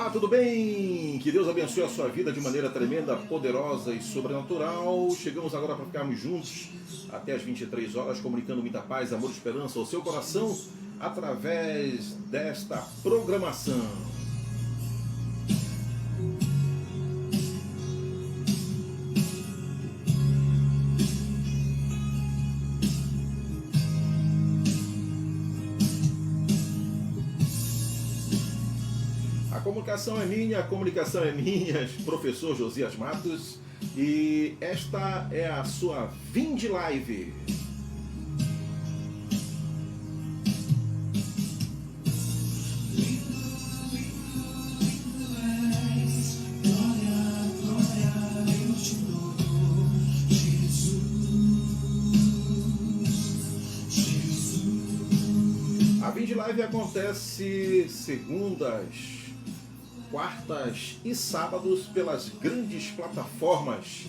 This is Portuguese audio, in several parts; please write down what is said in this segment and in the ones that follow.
Olá, tudo bem? Que Deus abençoe a sua vida de maneira tremenda, poderosa e sobrenatural. Chegamos agora para ficarmos juntos até as 23 horas, comunicando muita paz, amor e esperança ao seu coração através desta programação. A comunicação é minha, professor Josias Matos, e esta é a sua Vinde Live. A Vinde Live acontece segundas, quartas e sábados pelas grandes plataformas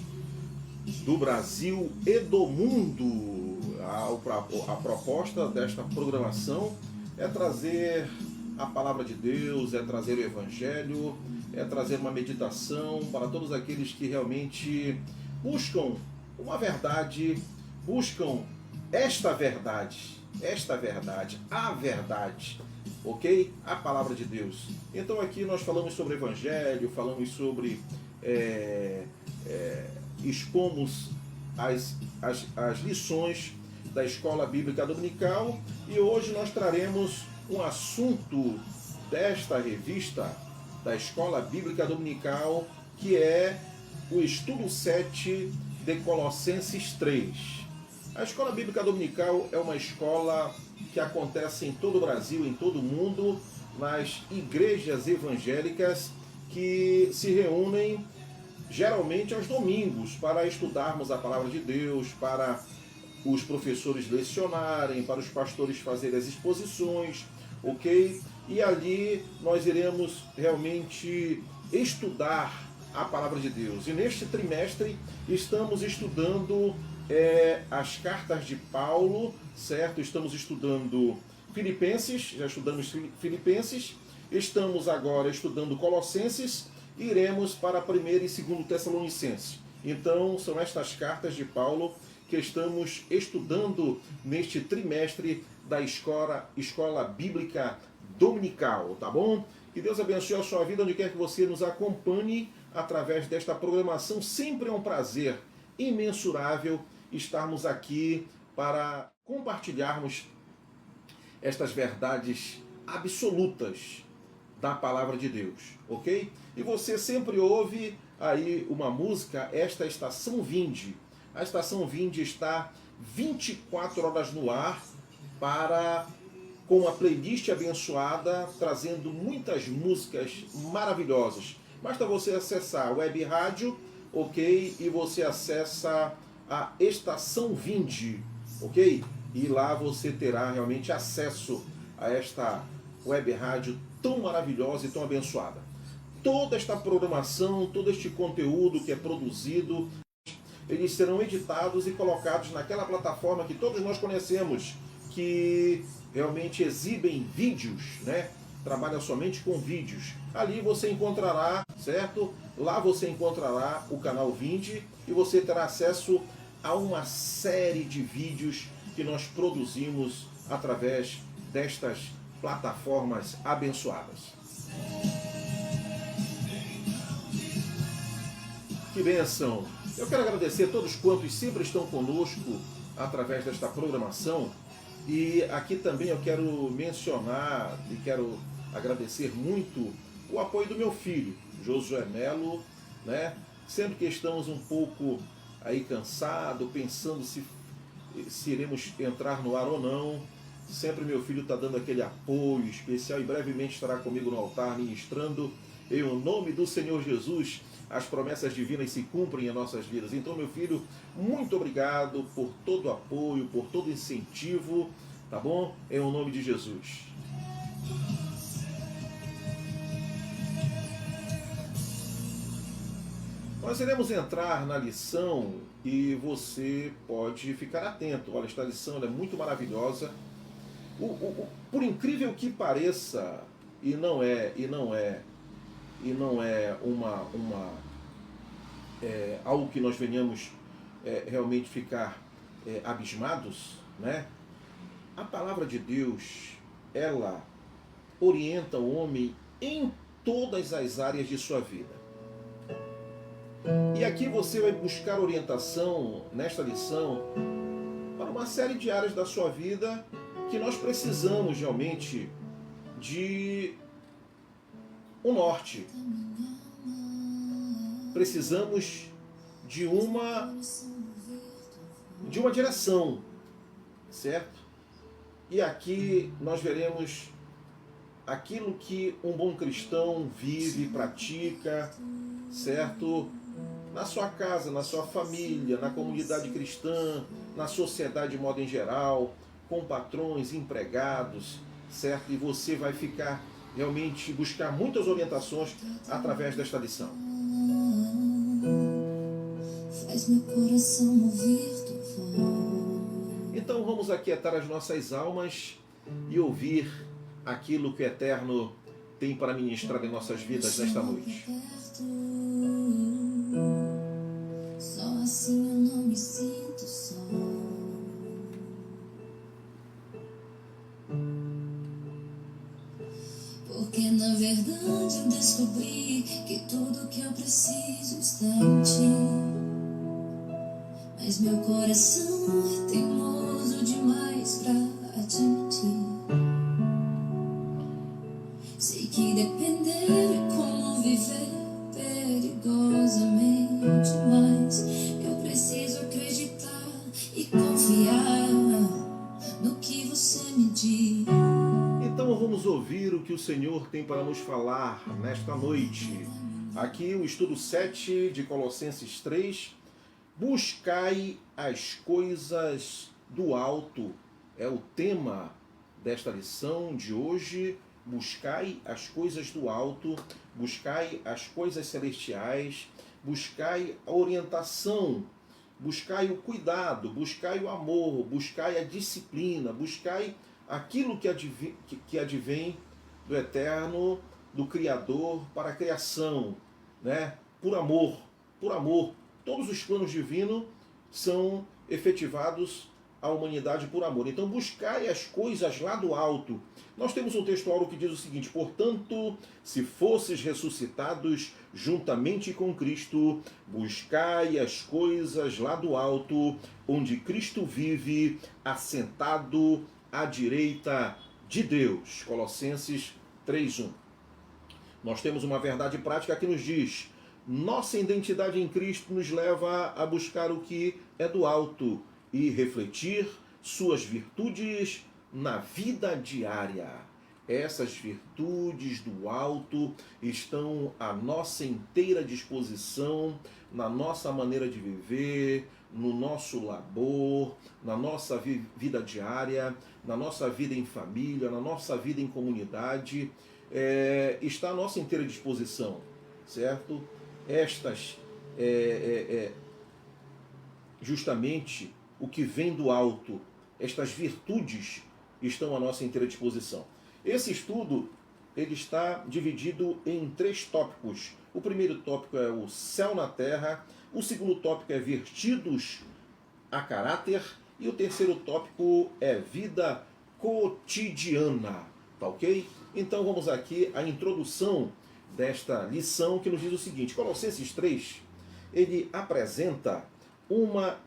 do Brasil e do mundo. A proposta desta programação é trazer a palavra de Deus, é trazer o Evangelho, é trazer uma meditação para todos aqueles que realmente buscam uma verdade, buscam esta verdade, a verdade. Ok? A palavra de Deus. Então aqui nós falamos sobre Evangelho, falamos sobre expomos as lições da Escola Bíblica Dominical, e hoje nós traremos um assunto desta revista da Escola Bíblica Dominical, que é o estudo 7 de Colossenses 3. A Escola Bíblica Dominical é uma escola que acontece em todo o Brasil, em todo o mundo, nas igrejas evangélicas que se reúnem geralmente aos domingos para estudarmos a palavra de Deus, para os professores lecionarem, para os pastores fazerem as exposições, ok? E ali nós iremos realmente estudar a palavra de Deus. E neste trimestre estamos estudando as cartas de Paulo, certo? Estamos estudando Filipenses, já estudamos Filipenses, estamos agora estudando Colossenses, e iremos para 1º e 2º Tessalonicenses. Então são estas cartas de Paulo que estamos estudando neste trimestre da Escola Bíblica Dominical, tá bom? Que Deus abençoe a sua vida onde quer que você nos acompanhe através desta programação. Sempre é um prazer imensurável estarmos aqui para compartilharmos estas verdades absolutas da palavra de Deus, ok? E você sempre ouve aí uma música, esta Estação Vinde. A Estação Vinde está 24 horas no ar com uma playlist abençoada, trazendo muitas músicas maravilhosas. Basta você acessar a web rádio, ok? E você acessa a Estação Vinde, ok? E lá você terá realmente acesso a esta web rádio tão maravilhosa e tão abençoada. Toda esta programação, todo este conteúdo que é produzido, eles serão editados e colocados naquela plataforma que todos nós conhecemos, que realmente exibem vídeos, né? Trabalha somente com vídeos. Ali você encontrará, certo? Lá você encontrará o canal Vinde e você terá acesso a uma série de vídeos que nós produzimos através destas plataformas abençoadas. Que bênção! Eu quero agradecer a todos quantos sempre estão conosco através desta programação, e aqui também eu quero mencionar e quero agradecer muito o apoio do meu filho, Josué Melo, né? Sempre que estamos um pouco aí cansado, pensando se iremos entrar no ar ou não, sempre meu filho está dando aquele apoio especial e brevemente estará comigo no altar ministrando. Em nome do Senhor Jesus, as promessas divinas se cumprem em nossas vidas. Então, meu filho, muito obrigado por todo o apoio, por todo o incentivo, tá bom? Em nome de Jesus. Nós iremos entrar na lição e você pode ficar atento. Olha, esta lição é muito maravilhosa. Por incrível que pareça, e não é e não é algo que nós venhamos realmente ficar abismados, né? A palavra de Deus, ela orienta o homem em todas as áreas de sua vida. E aqui você vai buscar orientação nesta lição para uma série de áreas da sua vida que nós precisamos realmente de um norte. Precisamos de uma direção, certo? E aqui nós veremos aquilo que um bom cristão vive, pratica, certo? Na sua casa, na sua família, na comunidade cristã, na sociedade de modo em geral, com patrões, empregados, certo? E você vai ficar realmente buscar muitas orientações através desta lição. Faz meu coração ouvir tua voz. Então vamos aquietar as nossas almas e ouvir aquilo que o Eterno tem para ministrar em nossas vidas nesta noite. Só assim eu não me sinto só. Porque na verdade eu descobri que tudo que eu preciso está em ti. Mas meu coração é teimoso demais pra admitir. Sei que depender é como viver perigosamente, mas eu preciso acreditar e confiar no que você me diz. Então vamos ouvir o que o Senhor tem para nos falar nesta noite. Aqui o estudo 7 de Colossenses 3. Buscai as coisas do alto. É o tema desta lição de hoje. Buscai as coisas do alto, buscai as coisas celestiais, buscai a orientação, buscai o cuidado, buscai o amor, buscai a disciplina, buscai aquilo que advém do Eterno, do Criador para a criação, né? Por amor, por amor. Todos os planos divinos são efetivados à humanidade por amor. Então buscai as coisas lá do alto. Nós temos um texto áureo que diz o seguinte: portanto, se fosses ressuscitados juntamente com Cristo, buscai as coisas lá do alto, onde Cristo vive, assentado à direita de Deus. Colossenses 3:1. Nós temos uma verdade prática que nos diz: nossa identidade em Cristo nos leva a buscar o que é do alto e refletir suas virtudes na vida diária. Essas virtudes do alto estão à nossa inteira disposição, na nossa maneira de viver, no nosso labor, na nossa vida diária, na nossa vida em família, na nossa vida em comunidade. Está à nossa inteira disposição, certo? Estas, justamente o que vem do alto, estas virtudes estão à nossa inteira disposição. Esse estudo ele está dividido em 3 tópicos. O primeiro tópico é o céu na terra, o segundo tópico é vertidos a caráter e o terceiro tópico é vida cotidiana, tá ok? Então vamos aqui à introdução desta lição que nos diz o seguinte: Colossenses 3, ele apresenta uma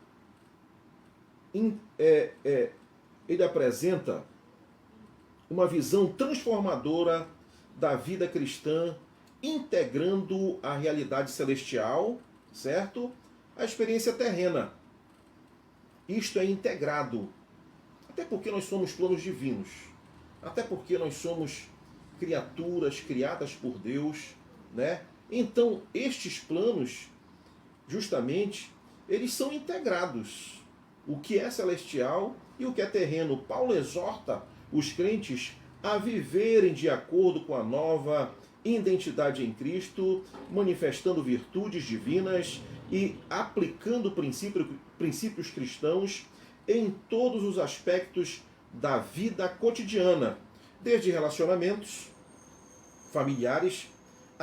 visão transformadora da vida cristã, integrando a realidade celestial, certo? A experiência terrena. Isto é integrado, até porque nós somos planos divinos, até porque nós somos criaturas criadas por Deus, né? Então, estes planos, justamente, eles são integrados. O que é celestial e o que é terreno. Paulo exorta os crentes a viverem de acordo com a nova identidade em Cristo, manifestando virtudes divinas e aplicando princípios cristãos em todos os aspectos da vida cotidiana, desde relacionamentos familiares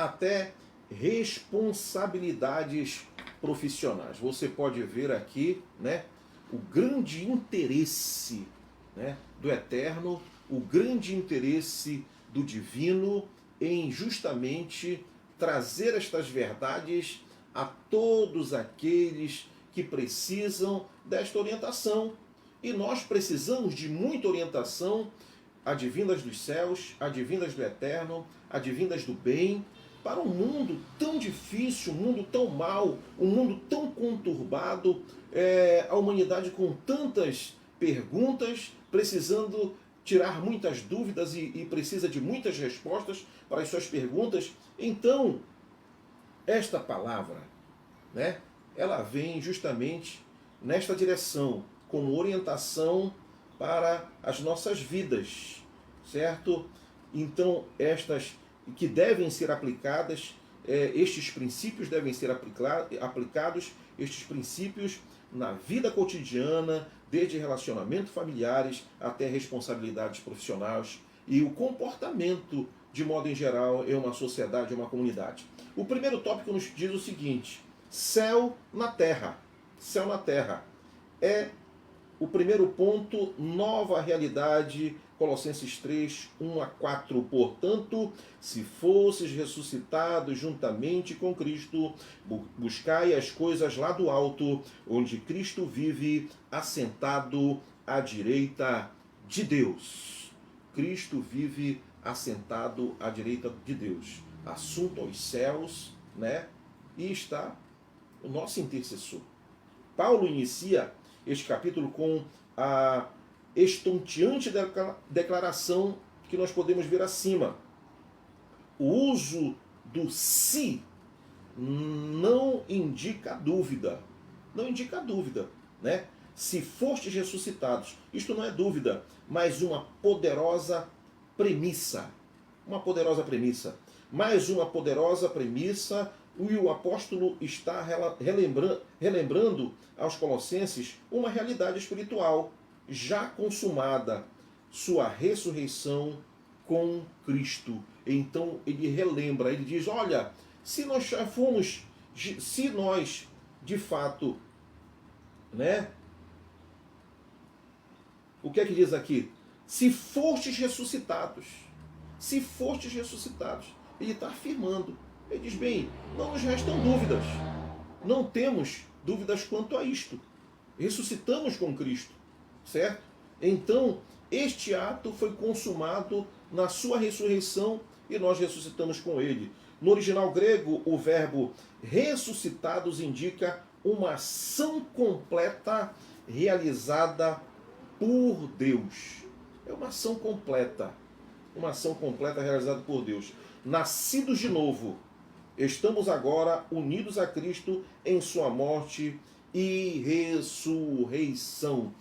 até responsabilidades profissionais. Você pode ver aqui, né, o grande interesse, né, do eterno, o grande interesse do divino em justamente trazer estas verdades a todos aqueles que precisam desta orientação. E nós precisamos de muita orientação, advindas dos céus, advindas do eterno, advindas do bem, para um mundo tão difícil, um mundo tão mau, um mundo tão conturbado, a humanidade com tantas perguntas, precisando tirar muitas dúvidas e precisa de muitas respostas para as suas perguntas. Então, esta palavra, né, ela vem justamente nesta direção, como orientação para as nossas vidas, certo? Então, estas que devem ser aplicadas, estes princípios devem ser aplicados, estes princípios na vida cotidiana, desde relacionamentos familiares até responsabilidades profissionais e o comportamento de modo em geral em uma sociedade, em uma comunidade. O primeiro tópico nos diz o seguinte: céu na terra. Céu na terra é o primeiro ponto, nova realidade, Colossenses 3, 1 a 4. Portanto, se fosses ressuscitados juntamente com Cristo, buscai as coisas lá do alto, onde Cristo vive, assentado à direita de Deus. Cristo vive assentado à direita de Deus. Assunto aos céus, né? E está o nosso intercessor. Paulo inicia este capítulo com a estonteante declaração que nós podemos ver acima. O uso do se não indica dúvida. Não indica dúvida, né? Se fostes ressuscitados. Isto não é dúvida, mas uma poderosa premissa. Uma poderosa premissa. Mais uma poderosa premissa. E o apóstolo está relembrando aos Colossenses uma realidade espiritual já consumada, sua ressurreição com Cristo. Então ele relembra, ele diz: olha, se nós de fato, né? O que é que diz aqui? Se fostes ressuscitados, ele está afirmando. Ele diz: bem, não nos restam dúvidas. Não temos dúvidas quanto a isto. Ressuscitamos com Cristo, certo? Então, este ato foi consumado na sua ressurreição e nós ressuscitamos com ele. No original grego, o verbo ressuscitados indica uma ação completa realizada por Deus. É uma ação completa realizada por Deus. Nascidos de novo, estamos agora unidos a Cristo em sua morte e ressurreição.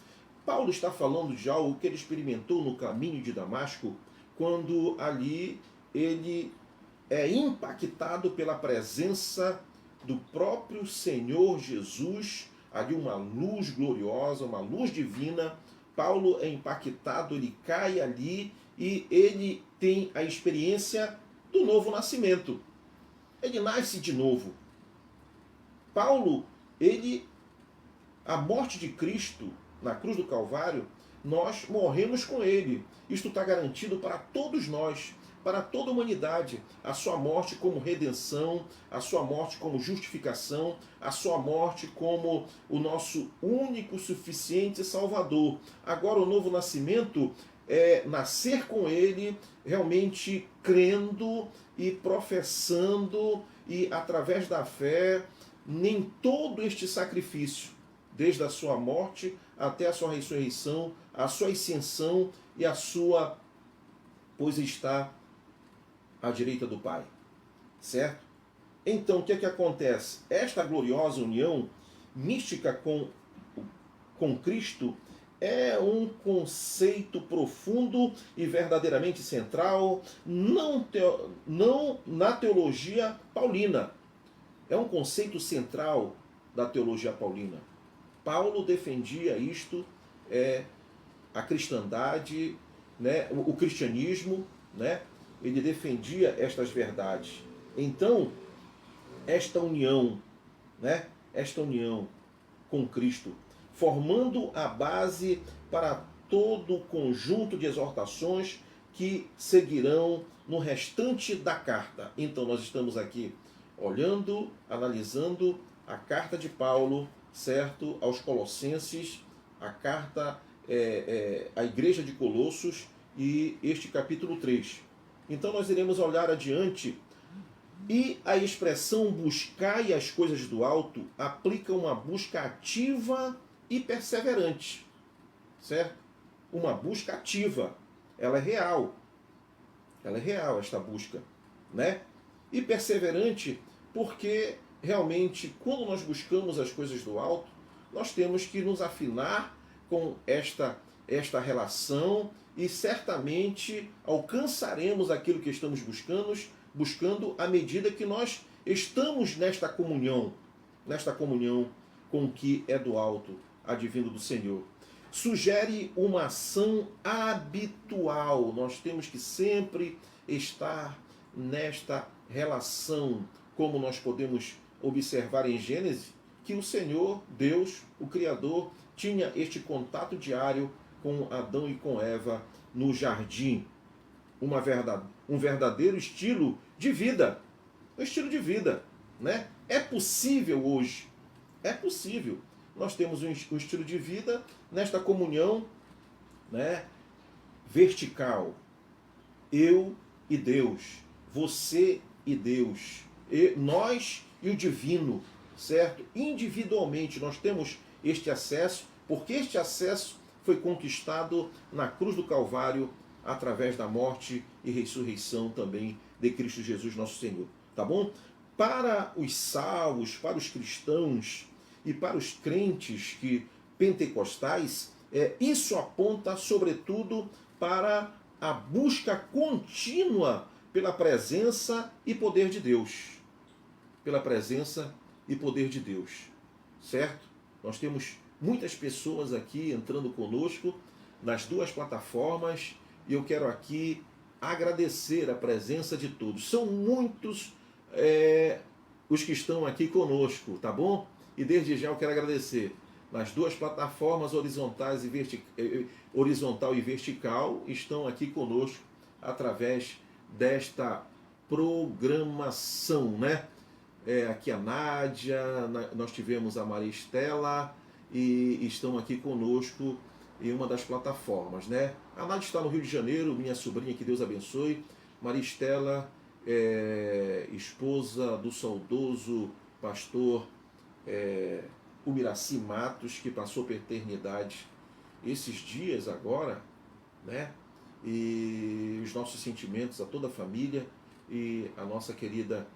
Paulo está falando de algo que ele experimentou no caminho de Damasco, quando ali ele é impactado pela presença do próprio Senhor Jesus, ali uma luz gloriosa, uma luz divina. Paulo é impactado, ele cai ali e ele tem a experiência do novo nascimento. Ele nasce de novo. Paulo, a morte de Cristo na cruz do Calvário, nós morremos com ele. Isto está garantido para todos nós, para toda a humanidade. A sua morte como redenção, a sua morte como justificação, a sua morte como o nosso único, suficiente Salvador. Agora o novo nascimento é nascer com ele, realmente crendo e professando, e através da fé, nem todo este sacrifício, desde a sua morte até a sua ressurreição, a sua ascensão e a sua, pois está à direita do Pai, certo? Então, o que é que acontece? Esta gloriosa união mística com Cristo é um conceito profundo e verdadeiramente central, não na teologia paulina. É um conceito central da teologia paulina. Paulo defendia isto, a cristandade, né, o cristianismo, né, ele defendia estas verdades. Então, esta união, né? Esta união com Cristo, formando a base para todo o conjunto de exortações que seguirão no restante da carta. Então, nós estamos aqui olhando, analisando a carta de Paulo, certo? Aos Colossenses, a carta à igreja de Colossos e este capítulo 3. Então, nós iremos olhar adiante. E a expressão buscai as coisas do alto aplica uma busca ativa e perseverante, certo? Uma busca ativa, ela é real esta busca, né? E perseverante porque realmente quando nós buscamos as coisas do alto, nós temos que nos afinar com esta relação e certamente alcançaremos aquilo que estamos buscando à medida que nós estamos nesta comunhão com o que é do alto, advindo do Senhor. Sugere uma ação habitual. Nós temos que sempre estar nesta relação, como nós podemos observar em Gênesis, que o Senhor, Deus, o Criador, tinha este contato diário com Adão e com Eva no jardim. Um verdadeiro estilo de vida. Um estilo de vida, né? É possível hoje. É possível. Nós temos um estilo de vida nesta comunhão, né, vertical. Eu e Deus. Você e Deus. Nós e o divino, certo? Individualmente nós temos este acesso, porque este acesso foi conquistado na cruz do Calvário através da morte e ressurreição também de Cristo Jesus nosso Senhor, tá bom? Para os salvos, para os cristãos e para os crentes pentecostais, isso aponta sobretudo para a busca contínua pela presença e poder de Deus. Pela presença e poder de Deus, certo? Nós temos muitas pessoas aqui entrando conosco nas duas plataformas e eu quero aqui agradecer a presença de todos. São muitos os que estão aqui conosco, tá bom? E desde já eu quero agradecer. Nas duas plataformas horizontal e vertical estão aqui conosco através desta programação, né? Aqui a Nádia, nós tivemos a Maria Estela e estão aqui conosco em uma das plataformas, né? A Nádia está no Rio de Janeiro, minha sobrinha, que Deus abençoe. Maria Estela, esposa do saudoso pastor Umiraci Matos, que passou por eternidade esses dias agora, né? E os nossos sentimentos a toda a família, e a nossa querida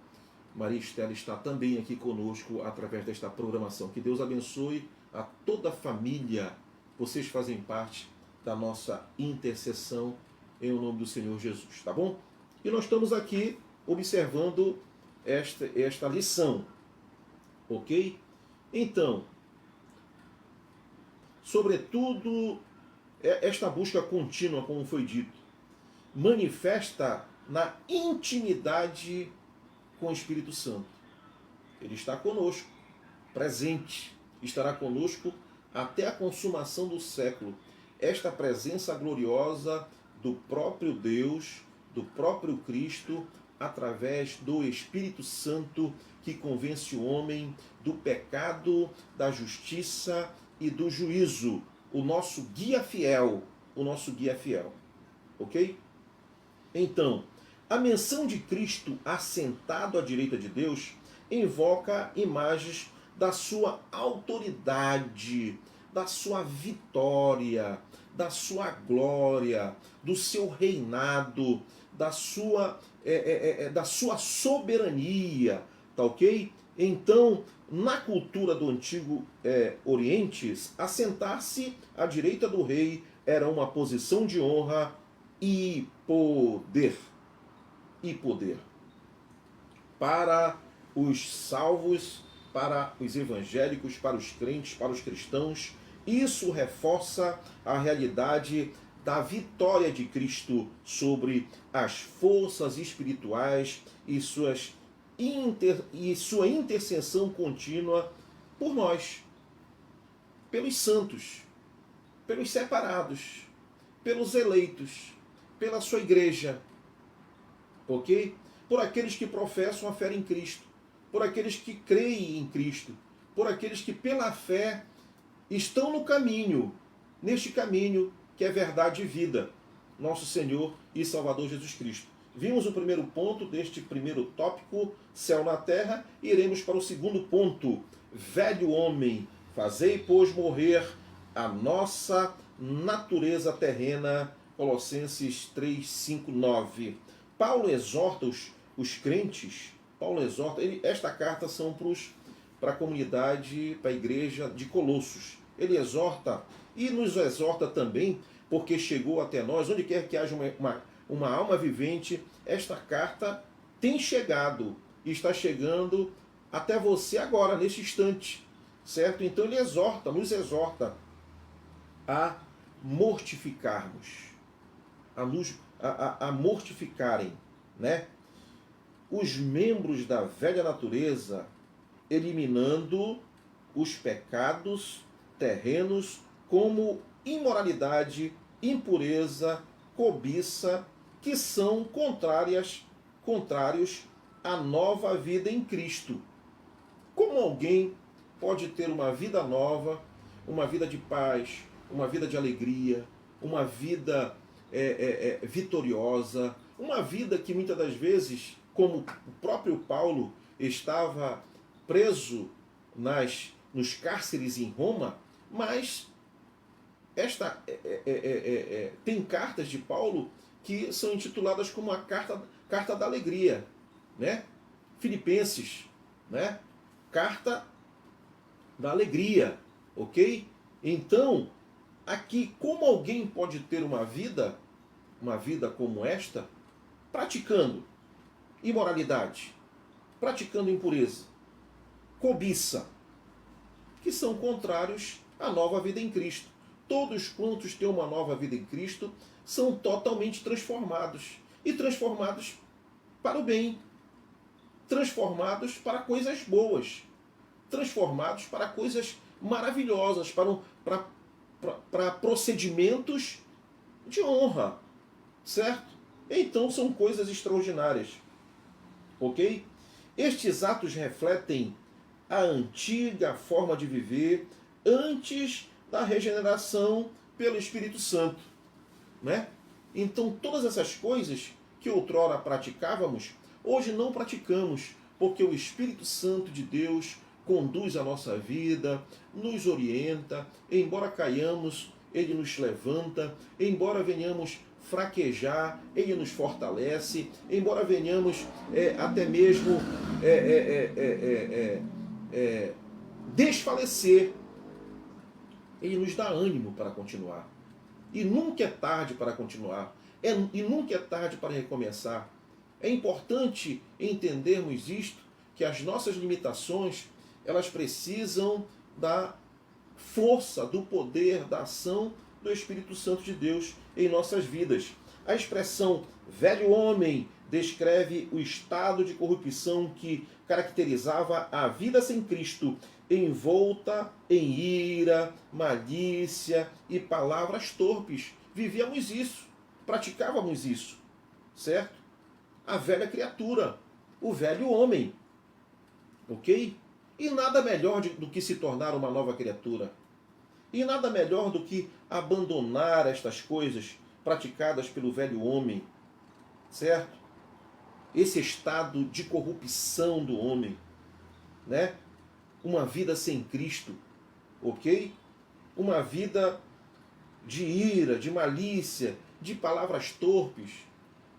Maria Estela está também aqui conosco através desta programação. Que Deus abençoe a toda a família. Vocês fazem parte da nossa intercessão em nome do Senhor Jesus, tá bom? E nós estamos aqui observando esta lição, ok? Então, sobretudo, esta busca contínua, como foi dito, manifesta na intimidade com o Espírito Santo. Ele está conosco, presente, estará conosco até a consumação do século. Esta presença gloriosa do próprio Deus, do próprio Cristo, através do Espírito Santo, que convence o homem do pecado, da justiça e do juízo. O nosso guia fiel, ok? Então, a menção de Cristo assentado à direita de Deus invoca imagens da sua autoridade, da sua vitória, da sua glória, do seu reinado, da sua soberania, tá ok? Então, na cultura do Antigo Oriente, assentar-se à direita do rei era uma posição de honra e poder. Para os salvos, para os evangélicos, para os crentes, para os cristãos, isso reforça a realidade da vitória de Cristo sobre as forças espirituais e suas e sua intercessão contínua por nós, pelos santos, pelos separados, pelos eleitos, pela sua igreja, ok? Por aqueles que professam a fé em Cristo, por aqueles que creem em Cristo, por aqueles que pela fé estão no caminho, neste caminho que é verdade e vida, nosso Senhor e Salvador Jesus Cristo. Vimos o primeiro ponto deste primeiro tópico, céu na terra, e iremos para o segundo ponto, velho homem, fazei, pois, morrer a nossa natureza terrena, Colossenses 3, 5, 9. Paulo exorta os crentes, esta carta são para a comunidade, para a igreja de Colossos. Ele exorta e nos exorta também, porque chegou até nós, onde quer que haja uma alma vivente, esta carta tem chegado e está chegando até você agora, neste instante, certo? Então ele nos exorta a mortificarmos, a mortificarem, né, os membros da velha natureza, eliminando os pecados terrenos como imoralidade, impureza, cobiça, que são contrários à nova vida em Cristo. Como alguém pode ter uma vida nova, uma vida de paz, uma vida de alegria, uma vida vitoriosa, uma vida que muitas das vezes, como o próprio Paulo estava preso nos cárceres em Roma, mas tem cartas de Paulo que são intituladas como a carta da alegria, né? Filipenses, né? Carta da alegria, ok? Então, aqui, como alguém pode ter uma vida como esta, praticando imoralidade, praticando impureza, cobiça, que são contrários à nova vida em Cristo. Todos quantos têm uma nova vida em Cristo são totalmente transformados. E transformados para o bem. Transformados para coisas boas. Transformados para coisas maravilhosas, para procedimentos de honra. Certo? Então são coisas extraordinárias. Ok? Estes atos refletem a antiga forma de viver antes da regeneração pelo Espírito Santo, né? Então todas essas coisas que outrora praticávamos, hoje não praticamos, porque o Espírito Santo de Deus conduz a nossa vida, nos orienta, embora caiamos, Ele nos levanta, embora venhamos fraquejar, Ele nos fortalece, embora venhamos até mesmo desfalecer, Ele nos dá ânimo para continuar. E nunca é tarde para continuar. E nunca é tarde para recomeçar. É importante entendermos isto, que as nossas limitações, elas precisam da força, do poder, da ação do Espírito Santo de Deus em nossas vidas. A expressão velho homem descreve o estado de corrupção que caracterizava a vida sem Cristo, envolta em ira, malícia e palavras torpes. Vivíamos isso, praticávamos isso, certo? A velha criatura, o velho homem, ok? E nada melhor do que se tornar uma nova criatura. E nada melhor do que abandonar estas coisas praticadas pelo velho homem, certo? Esse estado de corrupção do homem, né? Uma vida sem Cristo, ok? Uma vida de ira, de malícia, de palavras torpes,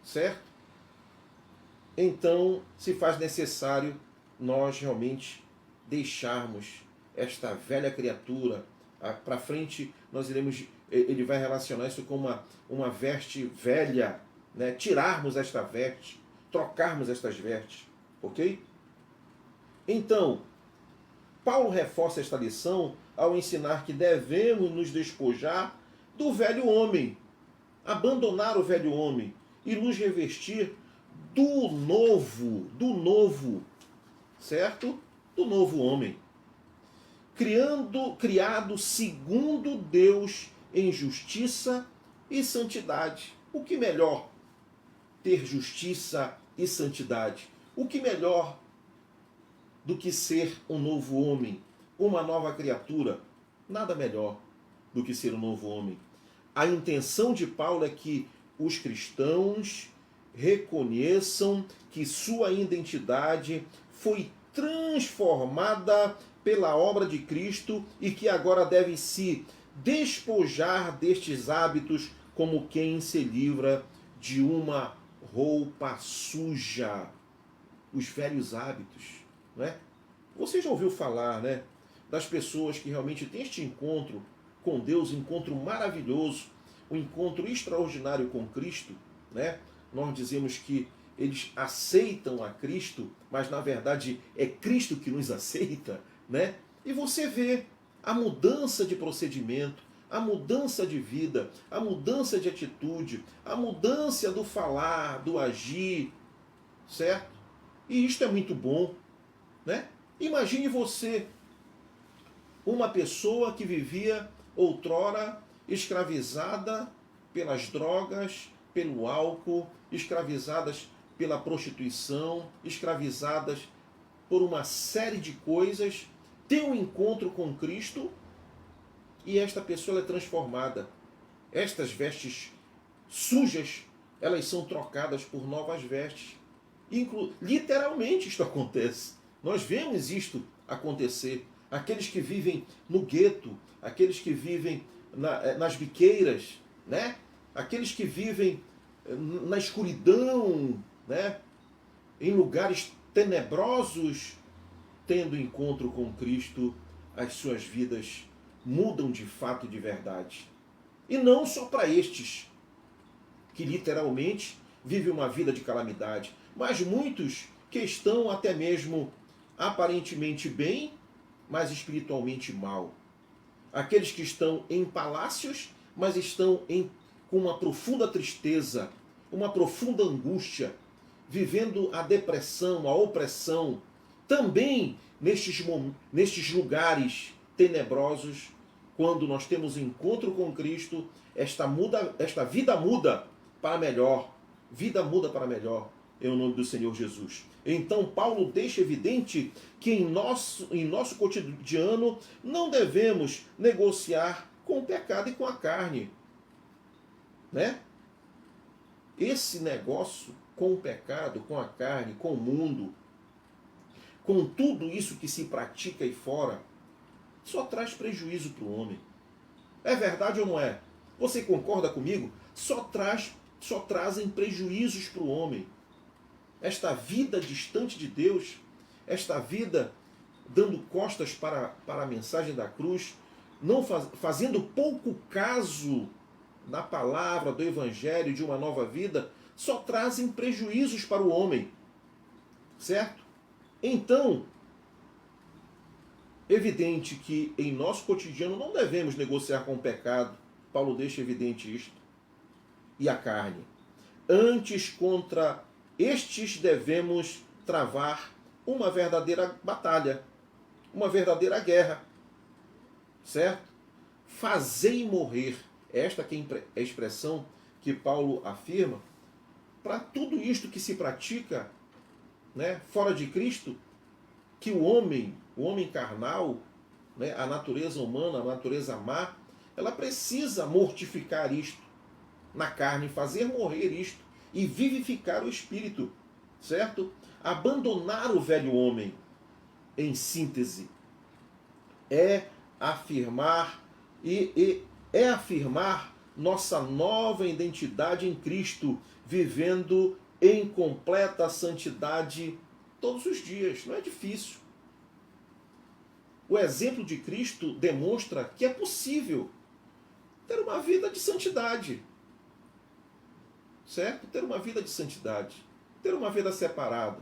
certo? Então, se faz necessário nós realmente deixarmos esta velha criatura. Para frente, ele vai relacionar isso com uma veste velha, né? Tirarmos esta veste, trocarmos estas vestes, ok? Então, Paulo reforça esta lição ao ensinar que devemos nos despojar do velho homem, abandonar o velho homem e nos revestir do novo, certo? Do novo homem. Criado segundo Deus em justiça e santidade. O que melhor ter justiça e santidade? O que melhor do que ser um novo homem, uma nova criatura? Nada melhor do que ser um novo homem. A intenção de Paulo é que os cristãos reconheçam que sua identidade foi transformada pela obra de Cristo e que agora deve se despojar destes hábitos como quem se livra de uma roupa suja. Os velhos hábitos, né? Você já ouviu falar, né, das pessoas que realmente têm este encontro com Deus, encontro maravilhoso, um encontro extraordinário com Cristo, né? Nós dizemos que eles aceitam a Cristo, mas na verdade é Cristo que nos aceita, né? E você vê a mudança de procedimento, a mudança de vida, a mudança de atitude, a mudança do falar, do agir, certo? E isto é muito bom, né? Imagine você, uma pessoa que vivia outrora escravizada pelas drogas, pelo álcool, escravizadas pela prostituição, escravizadas por uma série de coisas, tem um encontro com Cristo e esta pessoa é transformada. Estas vestes sujas, elas são trocadas por novas vestes. Literalmente isto acontece. Nós vemos isto acontecer. Aqueles que vivem no gueto, aqueles que vivem nas biqueiras, né? Aqueles que vivem na escuridão, né? Em lugares tenebrosos, tendo encontro com Cristo, as suas vidas mudam de fato e de verdade. E não só para estes, que literalmente vivem uma vida de calamidade, mas muitos que estão até mesmo aparentemente bem, mas espiritualmente mal. Aqueles que estão em palácios, mas estão com uma profunda tristeza, uma profunda angústia, vivendo a depressão, a opressão, também nestes lugares tenebrosos. Quando nós temos encontro com Cristo, esta vida muda para melhor. Vida muda para melhor, em nome do Senhor Jesus. Então Paulo deixa evidente que em nosso cotidiano não devemos negociar com o pecado e com a carne, né? Esse negócio com o pecado, com a carne, com o mundo, com tudo isso que se pratica aí fora, só traz prejuízo para o homem. É verdade ou não é? Você concorda comigo? Só trazem prejuízos para o homem. Esta vida distante de Deus, esta vida dando costas para a mensagem da cruz, não fazendo pouco caso da palavra, do evangelho, de uma nova vida, só trazem prejuízos para o homem. Certo? Então, evidente que em nosso cotidiano não devemos negociar com o pecado. Paulo deixa evidente isto. E a carne. Antes, contra estes devemos travar uma verdadeira batalha, uma verdadeira guerra. Certo? Fazei morrer. Esta que é a expressão que Paulo afirma para tudo isto que se pratica, né, fora de Cristo, que o homem carnal, né, a natureza humana, a natureza má, ela precisa mortificar isto na carne, fazer morrer isto e vivificar o espírito, certo? Abandonar o velho homem, em síntese, é afirmar nossa nova identidade em Cristo, vivendo em completa santidade todos os dias. Não é difícil. O exemplo de Cristo demonstra que é possível ter uma vida de santidade. Certo? Ter uma vida de santidade. Ter uma vida separada.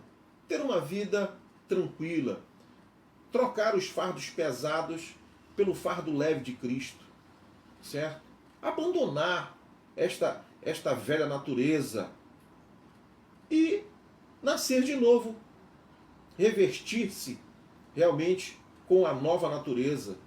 Ter uma vida tranquila. Trocar os fardos pesados pelo fardo leve de Cristo. Certo? Abandonar esta velha natureza e nascer de novo, revestir-se realmente com a nova natureza,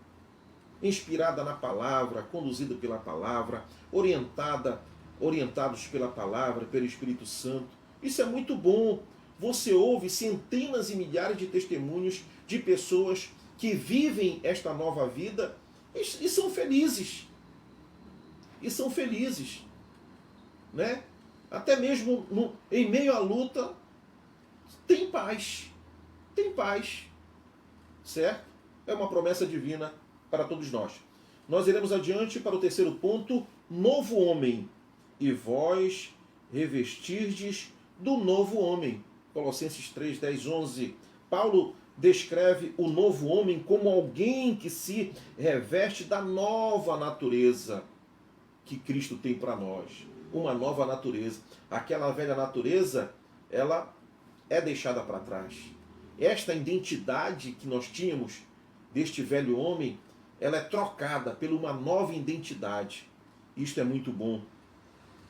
inspirada na palavra, conduzida pela palavra, orientados pela palavra, pelo Espírito Santo. Isso é muito bom. Você ouve centenas e milhares de testemunhos de pessoas que vivem esta nova vida e são felizes. E são felizes. Né? Até mesmo em meio à luta, tem paz. Tem paz. Certo? É uma promessa divina para todos nós. Nós iremos adiante para o terceiro ponto, novo homem. E vós revestirdes do novo homem. Colossenses 3, 10, 11. Paulo descreve o novo homem como alguém que se reveste da nova natureza que Cristo tem para nós. Uma nova natureza. Aquela velha natureza, ela é deixada para trás. Esta identidade que nós tínhamos deste velho homem, ela é trocada por uma nova identidade. Isto é muito bom.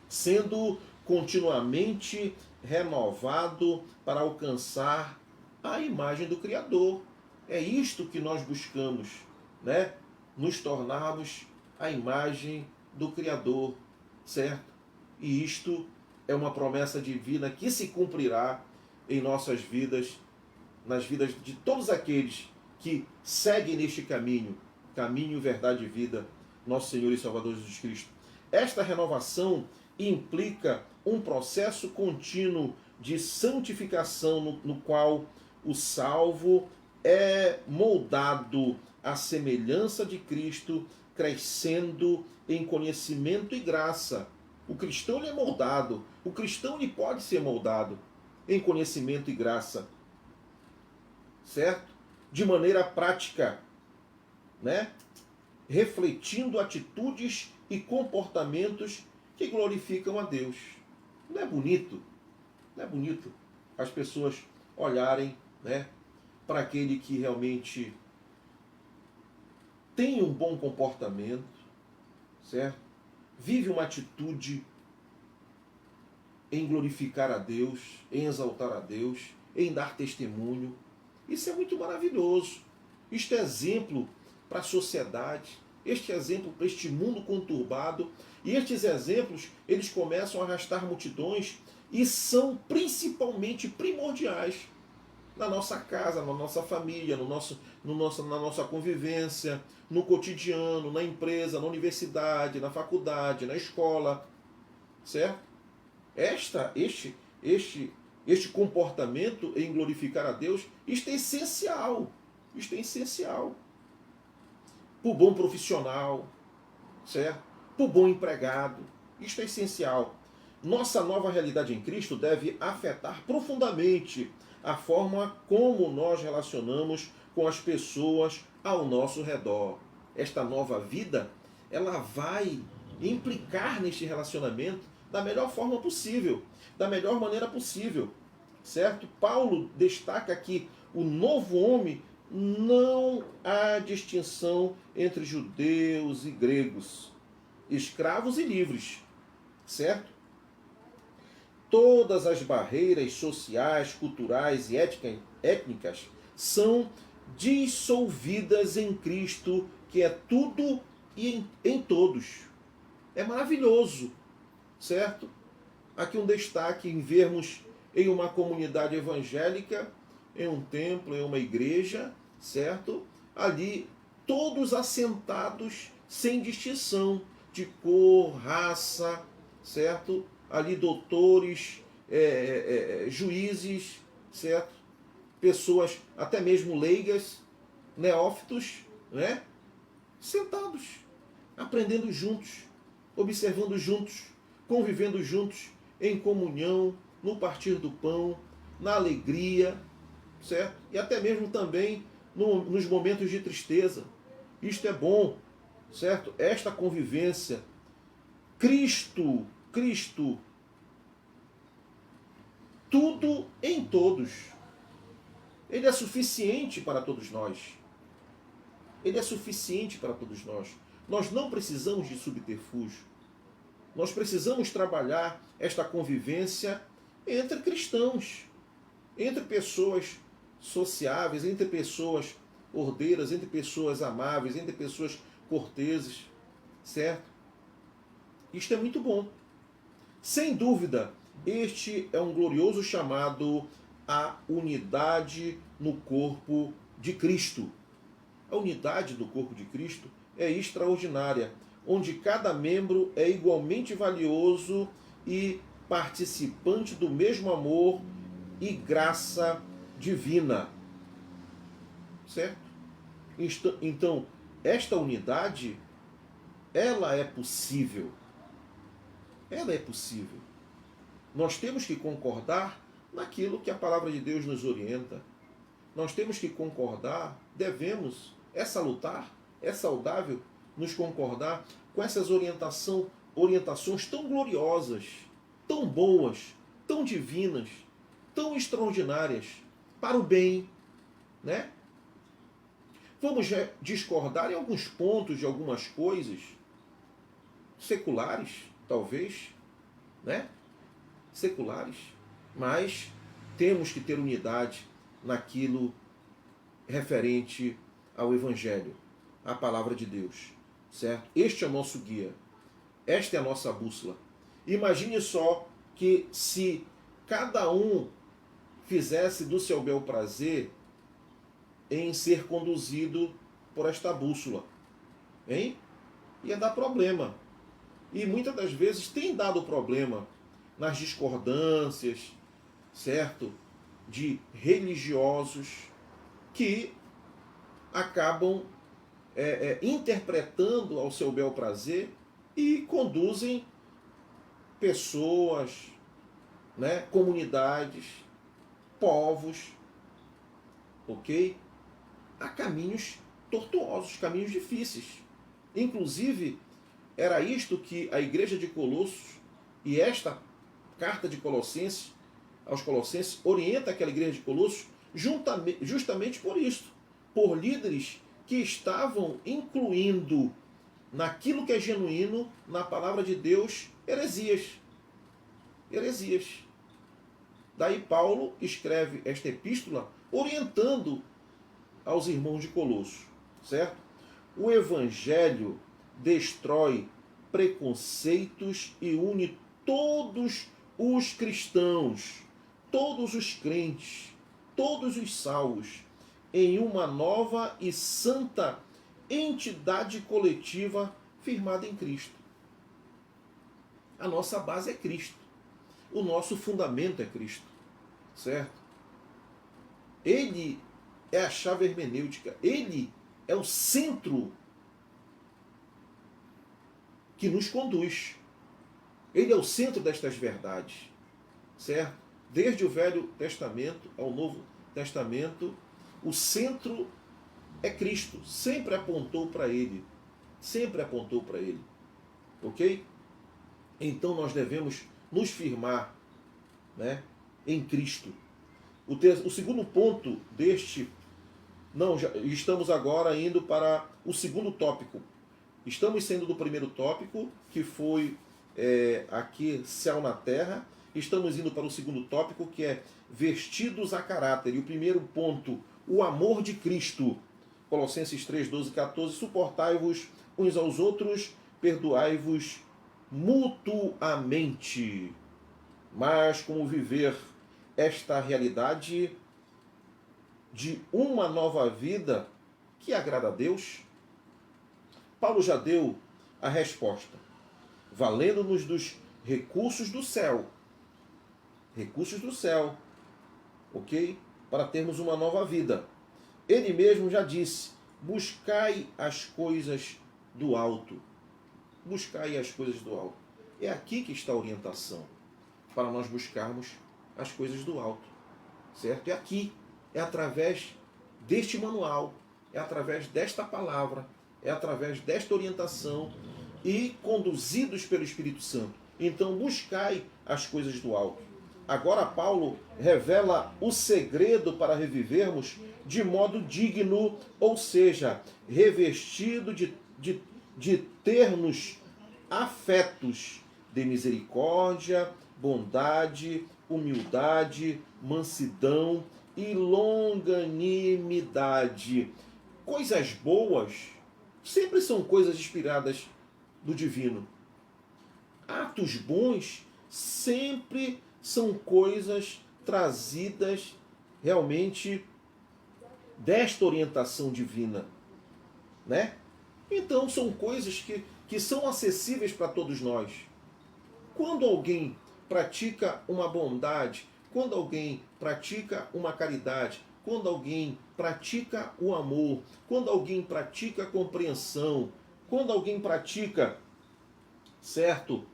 Sendo continuamente renovado para alcançar a imagem do Criador. É isto que nós buscamos, né? Nos tornarmos a imagem do Criador, certo? E isto é uma promessa divina que se cumprirá em nossas vidas, nas vidas de todos aqueles que seguem neste caminho, verdade e vida, nosso Senhor e Salvador Jesus Cristo. Esta renovação implica um processo contínuo de santificação no qual o salvo é moldado à semelhança de Cristo, crescendo em conhecimento e graça. O cristão ele é moldado, o cristão ele pode ser moldado em conhecimento e graça, certo? De maneira prática, né? Refletindo atitudes e comportamentos que glorificam a Deus. Não é bonito? Não é bonito as pessoas olharem, né, para aquele que realmente tem um bom comportamento, certo? Vive uma atitude em glorificar a Deus, em exaltar a Deus, em dar testemunho. Isso é muito maravilhoso. Isto é exemplo para a sociedade. Este exemplo para este mundo conturbado. E estes exemplos, eles começam a arrastar multidões e são principalmente primordiais na nossa casa, na nossa família, na nossa convivência, no cotidiano, na empresa, na universidade, na faculdade, na escola. Certo? Este comportamento em glorificar a Deus, isto é essencial. Isto é essencial. Para o bom profissional, certo? Para o bom empregado. Isto é essencial. Nossa nova realidade em Cristo deve afetar profundamente a forma como nós relacionamos com as pessoas ao nosso redor. Esta nova vida, ela vai implicar neste relacionamento da melhor forma possível, da melhor maneira possível, certo? Paulo destaca que o novo homem não há distinção entre judeus e gregos, escravos e livres, certo? Todas as barreiras sociais, culturais e étnicas são dissolvidas em Cristo, que é tudo e em todos. É maravilhoso, certo? Aqui um destaque em vermos em uma comunidade evangélica, em um templo, em uma igreja, certo? Ali todos assentados sem distinção de cor, raça, certo? Ali doutores, juízes, certo? Pessoas até mesmo leigas, neófitos, né? Sentados, aprendendo juntos, observando juntos, convivendo juntos, em comunhão, no partir do pão, na alegria, certo? E até mesmo também nos momentos de tristeza. Isto é bom, certo? Esta convivência. Cristo, tudo em todos. Ele é suficiente para todos nós. Ele é suficiente para todos nós. Nós não precisamos de subterfúgio. Nós precisamos trabalhar esta convivência entre cristãos. entre pessoas sociáveis, entre pessoas ordeiras, entre pessoas amáveis, entre pessoas corteses, certo? Isto é muito bom. Sem dúvida, este é um glorioso chamado à unidade no corpo de Cristo. A unidade do corpo de Cristo é extraordinária, onde cada membro é igualmente valioso e participante do mesmo amor e graça divina. Certo? Então, esta unidade, ela é possível. Ela é possível. Nós temos que concordar naquilo que a palavra de Deus nos orienta. Nós temos que concordar, devemos, é salutar, é saudável nos concordar com essas orientações tão gloriosas, tão boas, tão divinas, tão extraordinárias, para o bem, né? Vamos discordar em alguns pontos de algumas coisas seculares, talvez, né? Seculares, mas temos que ter unidade naquilo referente ao Evangelho, à palavra de Deus, certo? Este é o nosso guia, esta é a nossa bússola. Imagine só que se cada um fizesse do seu bel prazer em ser conduzido por esta bússola, hein? Ia dar problema. E muitas das vezes tem dado problema nas discordâncias, certo? De religiosos que acabam interpretando ao seu bel prazer e conduzem pessoas, né, comunidades, povos, ok? A caminhos tortuosos, caminhos difíceis. Inclusive, era isto que a igreja de Colossos e esta carta de Colossenses, aos Colossenses, orienta aquela igreja de Colossos justamente por isso, por líderes que estavam incluindo naquilo que é genuíno, na palavra de Deus, heresias. Heresias. Daí Paulo escreve esta epístola orientando aos irmãos de Colossos, certo? O Evangelho destrói preconceitos e une todos os cristãos, todos os crentes, todos os salvos, em uma nova e santa entidade coletiva firmada em Cristo. A nossa base é Cristo. O nosso fundamento é Cristo, certo? Ele é a chave hermenêutica. Ele é o centro que nos conduz. Ele é o centro destas verdades, certo? Desde o Velho Testamento ao Novo Testamento, o centro é Cristo. Sempre apontou para Ele. Sempre apontou para Ele. Ok? Então nós devemos nos firmar, né, em Cristo. O segundo ponto deste... Não, já estamos agora indo para o segundo tópico. Estamos saindo do primeiro tópico, que foi aqui, céu na terra. Estamos indo para o segundo tópico, que é vestidos a caráter. E o primeiro ponto, o amor de Cristo. Colossenses 3, 12 e 14. Suportai-vos uns aos outros, perdoai-vos mutuamente. Mas como viver esta realidade de uma nova vida que agrada a Deus? Paulo já deu a resposta, valendo-nos dos recursos do céu. Recursos do céu, ok? Para termos uma nova vida. Ele mesmo já disse, buscai as coisas do alto. Buscai as coisas do alto. É aqui que está a orientação, para nós buscarmos as coisas do alto, certo? É aqui, é através deste manual, é através desta palavra, é através desta orientação e conduzidos pelo Espírito Santo. Então buscai as coisas do alto. Agora Paulo revela o segredo para revivermos de modo digno, ou seja, revestido de ternos afetos de misericórdia, bondade, humildade, mansidão e longanimidade. Coisas boas sempre são coisas inspiradas do divino. Atos bons sempre são coisas trazidas realmente desta orientação divina, né? Então são coisas que são acessíveis para todos nós. Quando alguém pratica uma bondade, quando alguém pratica uma caridade, quando alguém pratica o amor, quando alguém pratica a compreensão, quando alguém pratica, certo,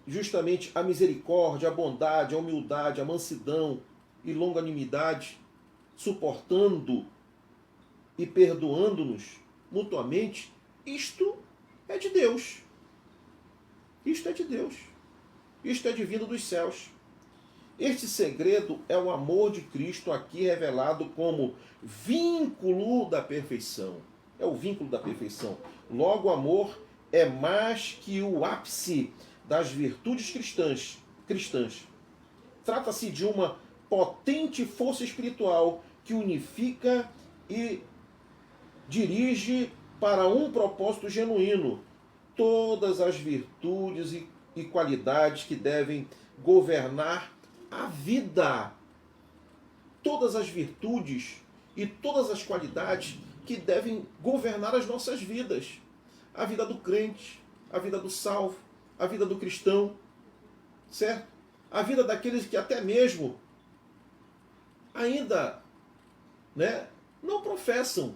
justamente a misericórdia, a bondade, a humildade, a mansidão e longanimidade, suportando e perdoando-nos mutuamente, isto é de Deus. Isto é de Deus. Isto é divino dos céus. Este segredo é o amor de Cristo aqui revelado como vínculo da perfeição. É o vínculo da perfeição. Logo, o amor é mais que o ápice das virtudes cristãs. Trata-se de uma potente força espiritual que unifica e dirige para um propósito genuíno todas as virtudes e qualidades que devem governar a vida. Todas as virtudes e todas as qualidades que devem governar as nossas vidas. A vida do crente, a vida do salvo, a vida do cristão, certo? A vida daqueles que até mesmo ainda, né, não professam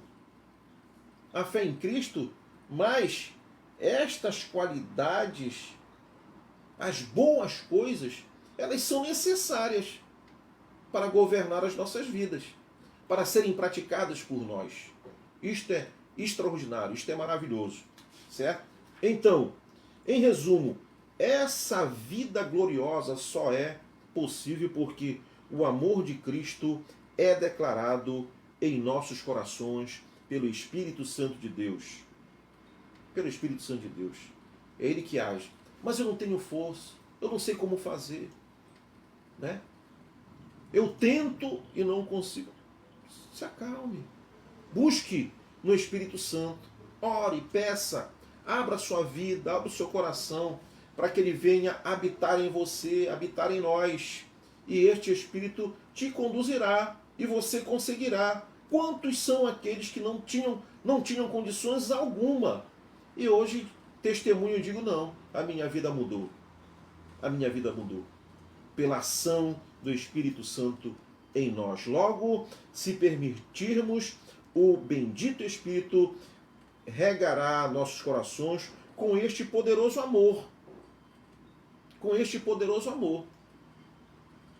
a fé em Cristo, mas estas qualidades, as boas coisas, elas são necessárias para governar as nossas vidas, para serem praticadas por nós. Isto é extraordinário, isto é maravilhoso, certo? Então, em resumo, essa vida gloriosa só é possível porque o amor de Cristo é declarado em nossos corações pelo Espírito Santo de Deus. Pelo Espírito Santo de Deus. É Ele que age. Mas eu não tenho força, eu não sei como fazer, né? Eu tento e não consigo. Se acalme. Busque no Espírito Santo. Ore, peça. Abra sua vida, abra o seu coração, para que Ele venha habitar em você, habitar em nós. E este Espírito te conduzirá e você conseguirá. Quantos são aqueles que não tinham condições alguma? E hoje, testemunho, eu digo, não, a minha vida mudou. A minha vida mudou. Pela ação do Espírito Santo em nós. Logo, se permitirmos, o bendito Espírito regará nossos corações com este poderoso amor. Com este poderoso amor.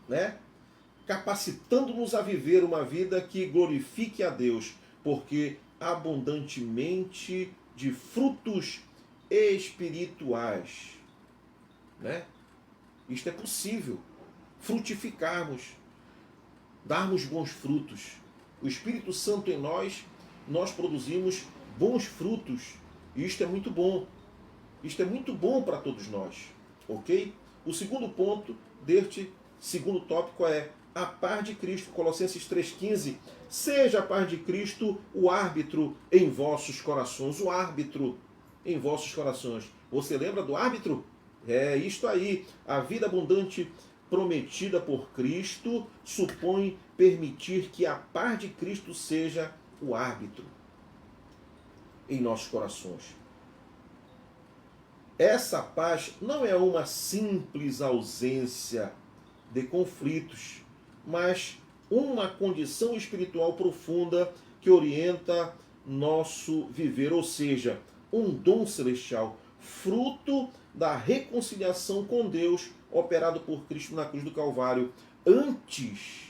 Né? Capacitando-nos a viver uma vida que glorifique a Deus, porque abundantemente de frutos espirituais. Né? Isto é possível. Frutificarmos, darmos bons frutos. O Espírito Santo em nós produzimos bons frutos. E isto é muito bom. Isto é muito bom para todos nós. Ok? O segundo ponto deste segundo tópico é a paz de Cristo. Colossenses 3,15. Seja a paz de Cristo o árbitro em vossos corações. O árbitro em vossos corações. Você lembra do árbitro? É isto aí. A vida abundante prometida por Cristo supõe permitir que a paz de Cristo seja o árbitro em nossos corações. Essa paz não é uma simples ausência de conflitos, mas uma condição espiritual profunda que orienta nosso viver, ou seja, um dom celestial, fruto da reconciliação com Deus operado por Cristo na cruz do Calvário. Antes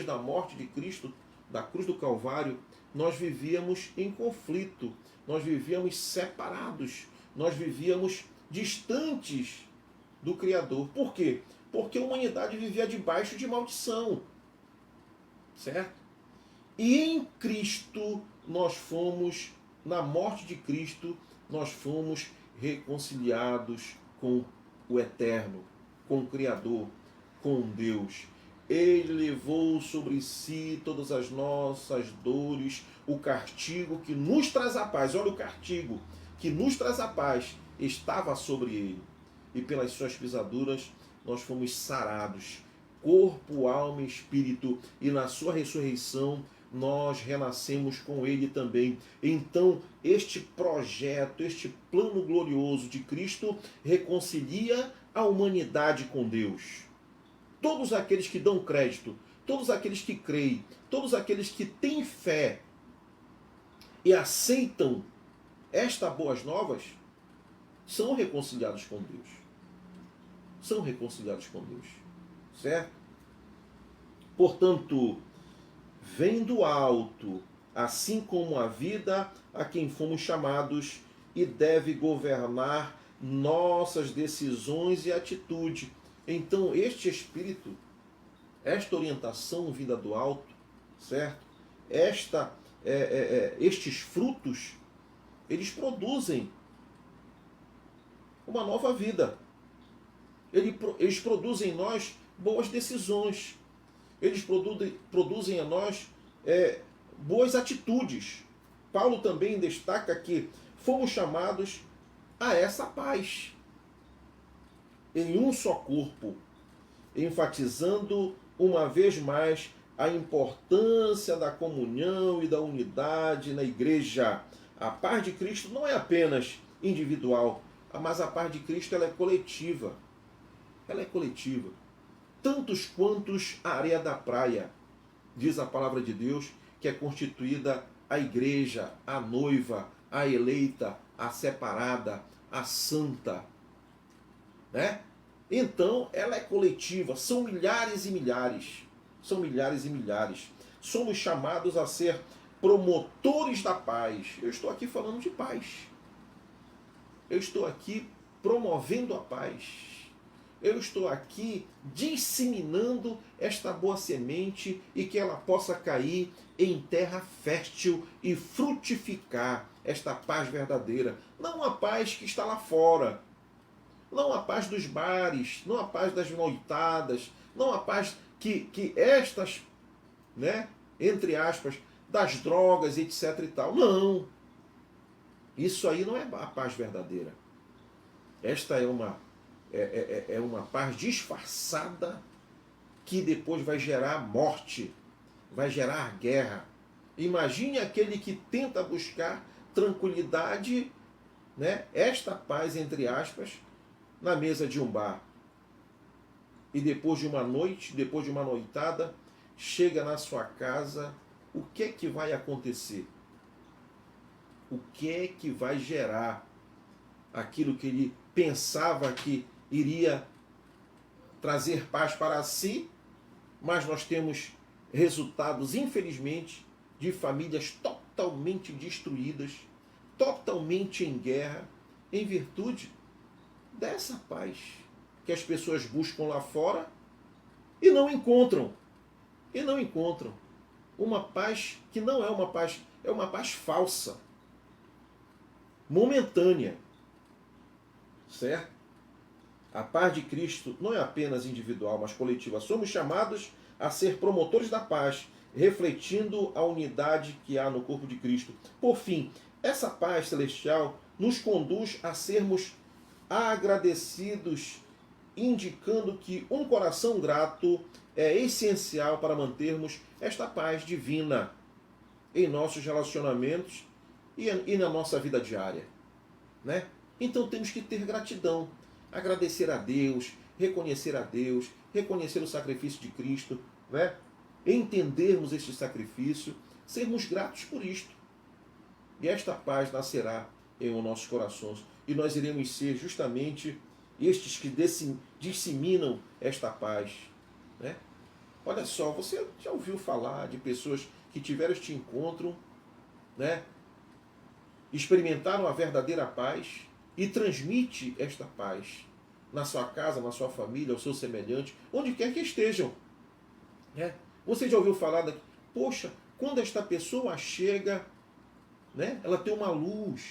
da morte de Cristo, da cruz do Calvário, nós vivíamos em conflito, nós vivíamos separados, nós vivíamos distantes do Criador. Por quê? Porque a humanidade vivia debaixo de maldição. Certo? E em Cristo nós fomos, na morte de Cristo, nós fomos reconciliados com o Eterno. com o Criador, com Deus. Ele levou sobre si todas as nossas dores, o castigo que nos traz a paz. Olha, o castigo que nos traz a paz estava sobre ele. E pelas suas pisaduras nós fomos sarados, corpo, alma e espírito. E na sua ressurreição nós renascemos com ele também. Então, este projeto, este plano glorioso de Cristo reconcilia a humanidade com Deus. Todos aqueles que dão crédito, todos aqueles que creem, todos aqueles que têm fé e aceitam estas boas novas, são reconciliados com Deus. São reconciliados com Deus. Certo? Portanto, vem do alto, assim como a vida a quem fomos chamados, e deve governar nossas decisões e atitude. Então, este Espírito, esta orientação vinda do alto, certo? Estes frutos, eles produzem uma nova vida. Eles produzem em nós boas decisões. Eles produzem em nós boas atitudes. Paulo também destaca que fomos chamados a essa paz em um só corpo, enfatizando uma vez mais a importância da comunhão e da unidade na igreja. A paz de Cristo não é apenas individual, mas a paz de Cristo ela é coletiva. Ela é coletiva. Tantos quantos a areia da praia, diz a palavra de Deus, que é constituída a igreja, a noiva, a eleita, a separada, a santa. Né? Então, ela é coletiva, são milhares e milhares. São milhares e milhares. Somos chamados a ser promotores da paz. Eu estou aqui falando de paz. Eu estou aqui promovendo a paz. Eu estou aqui disseminando esta boa semente e que ela possa cair em terra fértil e frutificar esta paz verdadeira. Não a paz que está lá fora. Não a paz dos bares, não a paz das noitadas, não a paz que estas, né, entre aspas, das drogas, etc e tal. Não. Isso aí não é a paz verdadeira. Esta é uma paz disfarçada que depois vai gerar morte, vai gerar guerra. Imagine aquele que tenta buscar tranquilidade, né, esta paz, entre aspas, na mesa de um bar. E depois de uma noite, depois de uma noitada, chega na sua casa, o que é que vai acontecer? O que é que vai gerar aquilo que ele pensava que iria trazer paz para si, mas nós temos resultados, infelizmente, de famílias totalmente destruídas, totalmente em guerra, em virtude dessa paz que as pessoas buscam lá fora e não encontram. E não encontram. Uma paz que não é uma paz, é uma paz falsa, momentânea. Certo? A paz de Cristo não é apenas individual, mas coletiva. Somos chamados a ser promotores da paz, refletindo a unidade que há no corpo de Cristo. Por fim, essa paz celestial nos conduz a sermos agradecidos, indicando que um coração grato é essencial para mantermos esta paz divina em nossos relacionamentos e na nossa vida diária. Né? Então temos que ter gratidão, agradecer a Deus, reconhecer o sacrifício de Cristo, né? Entendermos este sacrifício, sermos gratos por isto. E esta paz nascerá em nossos corações. E nós iremos ser justamente estes que disseminam esta paz. Né? Olha só, você já ouviu falar de pessoas que tiveram este encontro, né? Experimentaram a verdadeira paz e transmite esta paz na sua casa, na sua família, ao seu semelhante, onde quer que estejam. Né? Você já ouviu falar poxa, quando esta pessoa chega, né, ela tem uma luz,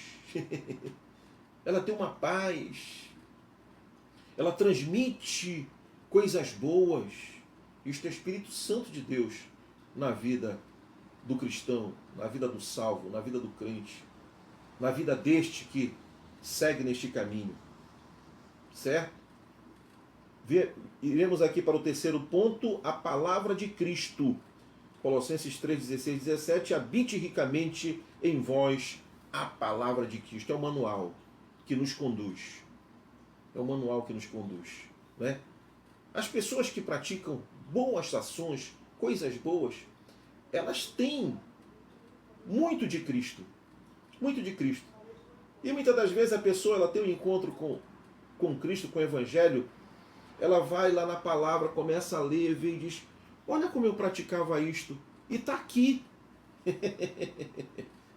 ela tem uma paz. ela transmite coisas boas. Isto é o Espírito Santo de Deus na vida do cristão, na vida do salvo, na vida do crente, na vida deste que segue neste caminho. Certo? Iremos aqui para o terceiro ponto, a palavra de Cristo. Colossenses 3, 16 e 17, habite ricamente em vós a palavra de Cristo. É o manual que nos conduz. É o manual que nos conduz. Né? As pessoas que praticam boas ações, coisas boas, elas têm muito de Cristo. Muito de Cristo. E muitas das vezes a pessoa ela tem um encontro com Cristo, com o Evangelho, ela vai lá na palavra, começa a ler, vê e diz, olha como eu praticava isto. E está aqui.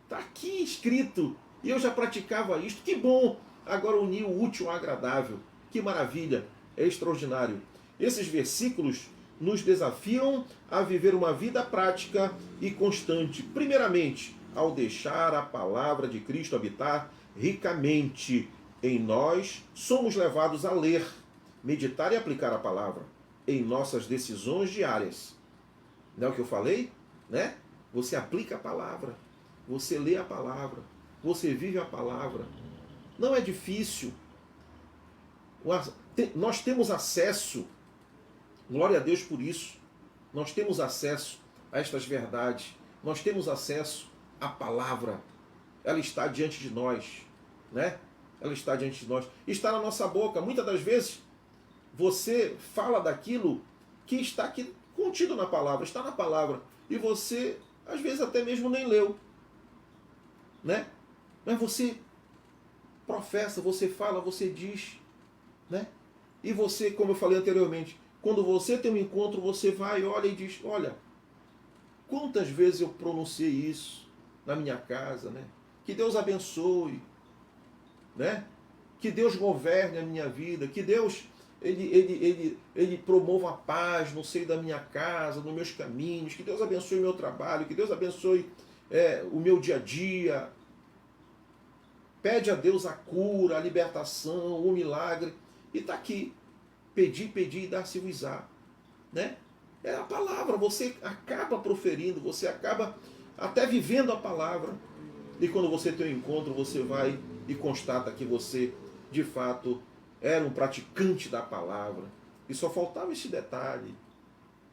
Está aqui escrito. E eu já praticava isto. Que bom! Agora uni o útil ao agradável. Que maravilha! É extraordinário. Esses versículos nos desafiam a viver uma vida prática e constante. Primeiramente, ao deixar a palavra de Cristo habitar ricamente em nós, somos levados a ler, meditar e aplicar a palavra em nossas decisões diárias. Não é o que eu falei? Né? Você aplica a palavra, você lê a palavra, você vive a palavra. Não é difícil. Nós temos acesso, glória a Deus por isso, nós temos acesso a estas verdades, nós temos acesso à palavra, ela está diante de nós, né? Ela está diante de nós, está na nossa boca. Muitas das vezes você fala daquilo que está aqui contido na palavra, está na palavra, e você às vezes até mesmo nem leu, né? Mas você professa, você fala, você diz, né? E você, como eu falei anteriormente, quando você tem um encontro, você vai, olha e diz, olha, quantas vezes eu pronunciei isso na minha casa, né? Que Deus abençoe, né? Que Deus governe a minha vida, que Deus ele promova a paz no seio da minha casa, nos meus caminhos, que Deus abençoe o meu trabalho, que Deus abençoe o meu dia a dia. Pede a Deus a cura, a libertação, o milagre. E está aqui. Pedi e dar-se-vos-á. Né? É a palavra. Você acaba proferindo, você acaba até vivendo a palavra. E quando você tem um encontro, você vai e constata que você, de fato, era um praticante da palavra. E só faltava esse detalhe.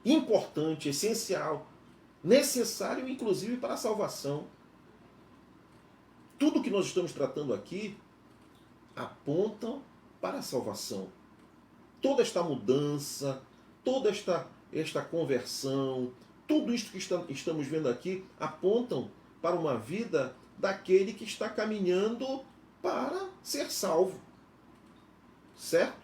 Importante, essencial, necessário, inclusive, para a salvação. Tudo que nós estamos tratando aqui apontam para a salvação. Toda esta mudança, toda esta conversão, tudo isto que estamos vendo aqui apontam para uma vida daquele que está caminhando para ser salvo. Certo?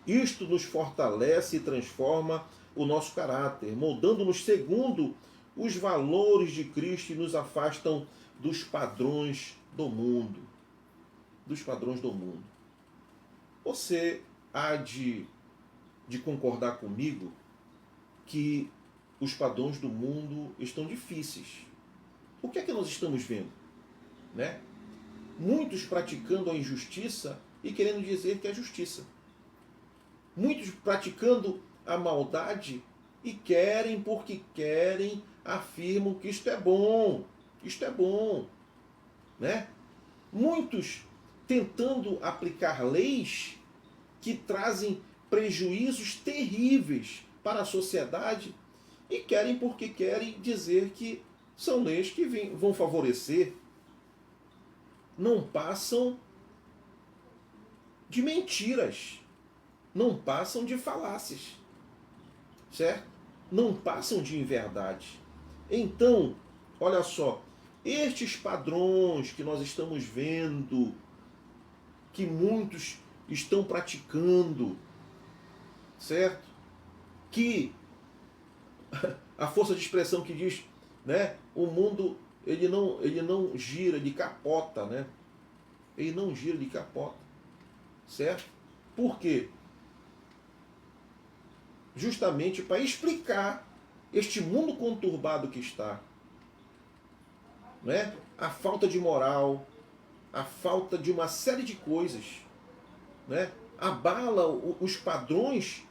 Isto nos fortalece e transforma o nosso caráter, moldando-nos segundo os valores de Cristo e nos afastam dos padrões do mundo. Dos padrões do mundo. Você há de concordar comigo que os padrões do mundo estão difíceis. O que é que nós estamos vendo? Né? Muitos praticando a injustiça e querendo dizer que é justiça. Muitos praticando a maldade e querem, porque querem, afirmam que isto é bom. Isto é bom. Né? Muitos tentando aplicar leis que trazem prejuízos terríveis para a sociedade e querem, porque querem, dizer que são leis que vão favorecer. Não passam de mentiras, não passam de falácias, certo? Não passam de inverdade. Então, olha só, estes padrões que nós estamos vendo, que muitos estão praticando, certo? Que a força de expressão que diz, né, o mundo ele não gira, ele capota, né? Ele não gira, ele capota. Certo? Por quê? Justamente para explicar este mundo conturbado que está. Né? A falta de moral, a falta de uma série de coisas. né? Abala os padrões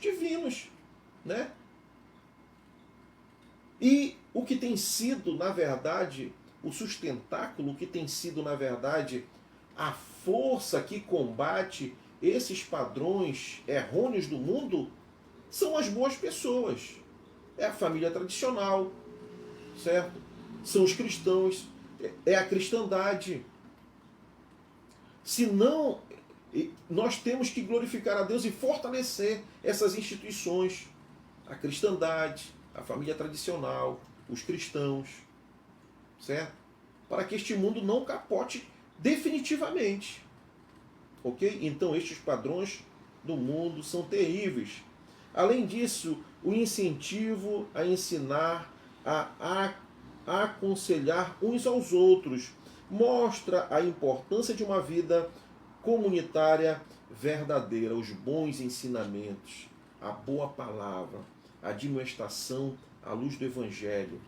divinos, né? E o que tem sido, na verdade, o sustentáculo, o que tem sido, na verdade, a força que combate esses padrões errôneos do mundo, são as boas pessoas. É a família tradicional, certo? São os cristãos, é a cristandade. Se não, nós temos que glorificar a Deus e fortalecer essas instituições, a cristandade, a família tradicional, os cristãos, certo? Para que este mundo não capote definitivamente, ok? Então estes padrões do mundo são terríveis. Além disso, o incentivo a ensinar, a aconselhar uns aos outros, mostra a importância de uma vida comunitária verdadeira, os bons ensinamentos, a boa palavra, a admoestação à luz do Evangelho.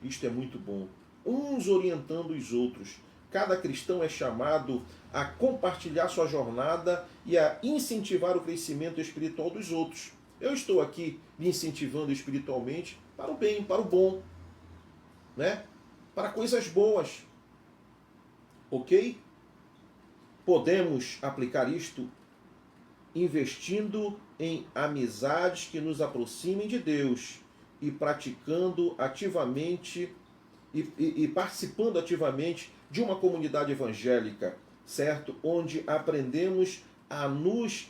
Isto é muito bom. Uns orientando os outros. Cada cristão é chamado a compartilhar sua jornada e a incentivar o crescimento espiritual dos outros. Eu estou aqui me incentivando espiritualmente para o bem, para o bom, né? Para coisas boas. Ok? Podemos aplicar isto investindo em amizades que nos aproximem de Deus e praticando ativamente e participando ativamente de uma comunidade evangélica, certo? Onde aprendemos a nos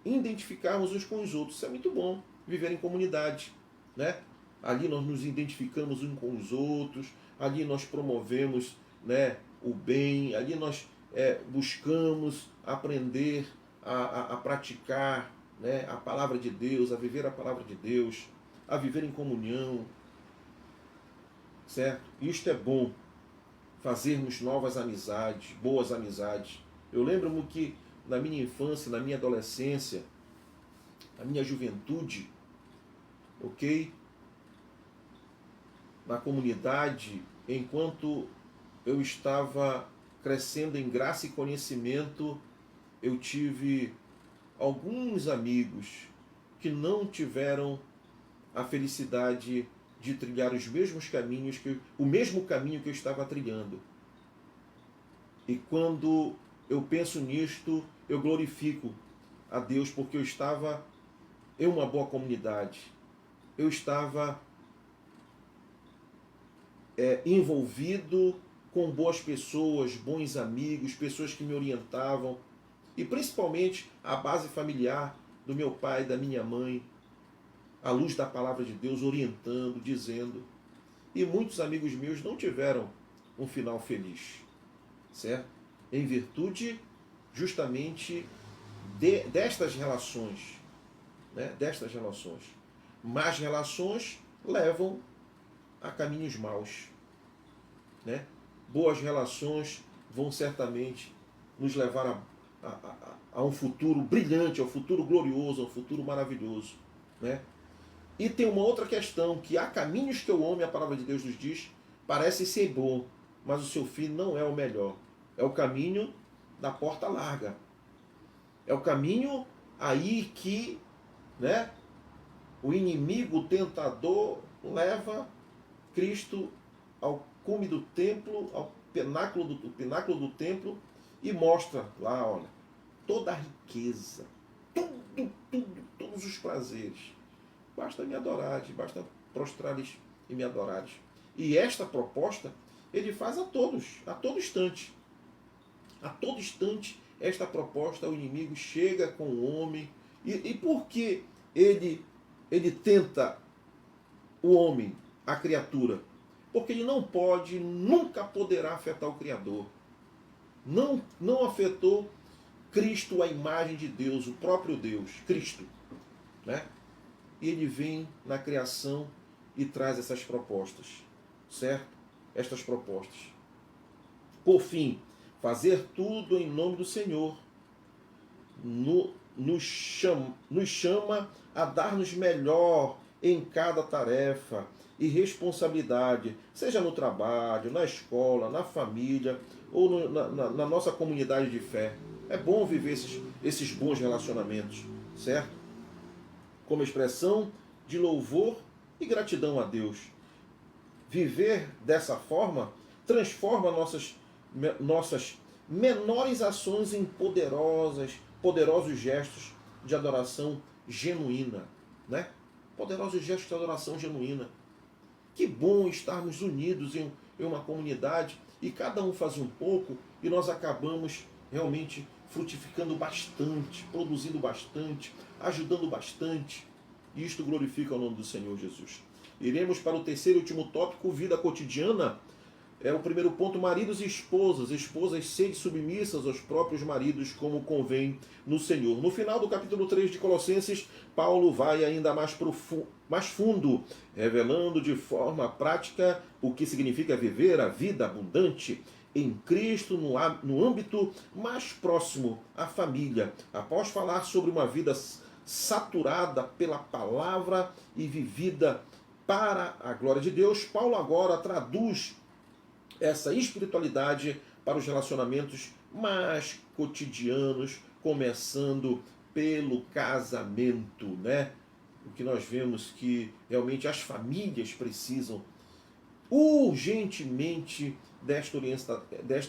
identificarmos uns com os outros. Isso é muito bom, viver em comunidade, né? Ali nós nos identificamos uns com os outros, ali nós promovemos, né, o bem, ali nós buscamos aprender a praticar, né, a palavra de Deus, a viver a palavra de Deus, a viver em comunhão, certo? Isto é bom, fazermos novas amizades, boas amizades. Eu lembro-me que na minha infância, na minha adolescência, na minha juventude, ok? Na comunidade, enquanto eu estava crescendo em graça e conhecimento, eu tive alguns amigos que não tiveram a felicidade de trilhar os mesmos caminhos, o mesmo caminho que eu estava trilhando. E quando eu penso nisto, eu glorifico a Deus, porque eu estava em uma boa comunidade. Eu estava envolvido com boas pessoas, bons amigos, pessoas que me orientavam, e principalmente a base familiar do meu pai, da minha mãe, à luz da palavra de Deus, orientando, dizendo. E muitos amigos meus não tiveram um final feliz, certo? Em virtude justamente destas relações, né? Destas relações. Más relações levam a caminhos maus, né? Boas relações vão certamente nos levar a um futuro brilhante, a um futuro glorioso, a um futuro maravilhoso, né? E tem uma outra questão, que há caminhos que o homem, a palavra de Deus nos diz, parece ser bom, mas o seu fim não é o melhor. É o caminho da porta larga. É o caminho aí que, né, o inimigo, o tentador, leva Cristo ao cume do templo, ao pináculo do templo, e mostra lá, olha, toda a riqueza, todos os prazeres. Basta me adorares, basta prostrares e me adorares. E esta proposta ele faz a todos, a todo instante. A todo instante, esta proposta, o inimigo chega com o homem. E por que ele tenta o homem, a criatura? Porque ele não pode, nunca poderá afetar o Criador. Não afetou Cristo, a imagem de Deus, o próprio Deus, Cristo, né? E ele vem na criação e traz essas propostas, certo? Estas propostas. Por fim, fazer tudo em nome do Senhor nos chama a dar-nos melhor em cada tarefa e responsabilidade, seja no trabalho, na escola, na família ou na nossa comunidade de fé. É bom viver esses bons relacionamentos, certo? Como expressão de louvor e gratidão a Deus. Viver dessa forma transforma nossas menores ações em poderosos gestos de adoração genuína, né? Poderosos gestos de adoração genuína. Que bom estarmos unidos em uma comunidade e cada um faz um pouco e nós acabamos realmente frutificando bastante, produzindo bastante, ajudando bastante. E isto glorifica o nome do Senhor Jesus. Iremos para o terceiro e último tópico, vida cotidiana. É o primeiro ponto, maridos e esposas. Esposas, sede submissas aos próprios maridos, como convém no Senhor. No final do capítulo 3 de Colossenses, Paulo vai ainda mais fundo, revelando de forma prática o que significa viver a vida abundante em Cristo no âmbito mais próximo, a família. Após falar sobre uma vida saturada pela palavra e vivida para a glória de Deus, Paulo agora traduz essa espiritualidade para os relacionamentos mais cotidianos, começando pelo casamento, né? O que nós vemos que realmente as famílias precisam urgentemente desta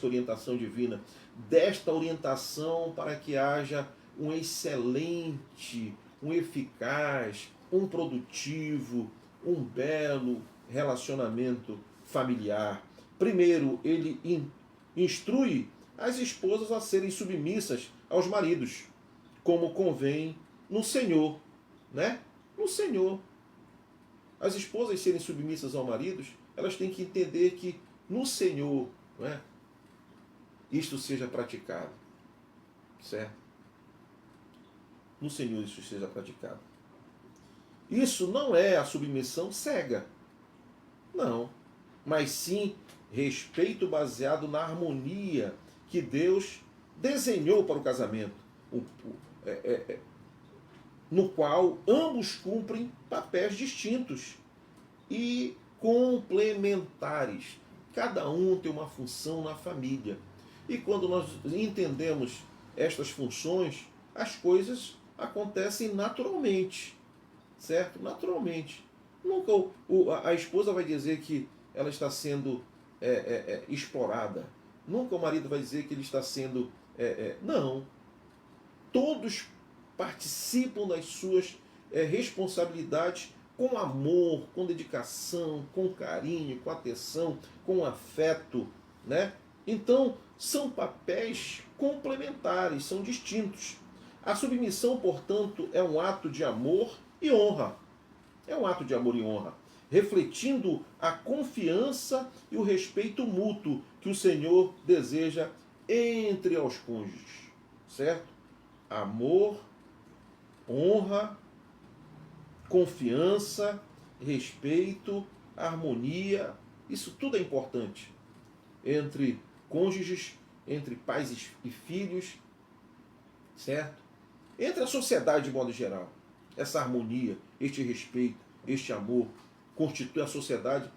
orientação divina, desta orientação para que haja um excelente, um eficaz, um produtivo, um belo relacionamento familiar. Primeiro, ele instrui as esposas a serem submissas aos maridos, como convém no Senhor, né? No Senhor. As esposas serem submissas aos maridos, elas têm que entender que no Senhor, né, isto seja praticado, certo? No Senhor isso seja praticado. Isso não é a submissão cega, não, mas sim respeito baseado na harmonia que Deus desenhou para o casamento, no qual ambos cumprem papéis distintos e complementares. Cada um tem uma função na família. E quando nós entendemos estas funções, as coisas acontecem naturalmente, certo? Naturalmente. Nunca a esposa vai dizer que ela está sendo explorada. Nunca o marido vai dizer que ele está sendo... Não. Todos participam das suas responsabilidades com amor, com dedicação, com carinho, com atenção, com afeto, né? Então, são papéis complementares, são distintos. A submissão, portanto, é um ato de amor e honra. É um ato de amor e honra, refletindo a confiança e o respeito mútuo que o Senhor deseja entre os cônjuges, certo? Amor, honra, confiança, respeito, harmonia, isso tudo é importante entre cônjuges, entre pais e filhos, certo? Entre a sociedade de modo geral. Essa harmonia, este respeito, este amor, constitui a sociedade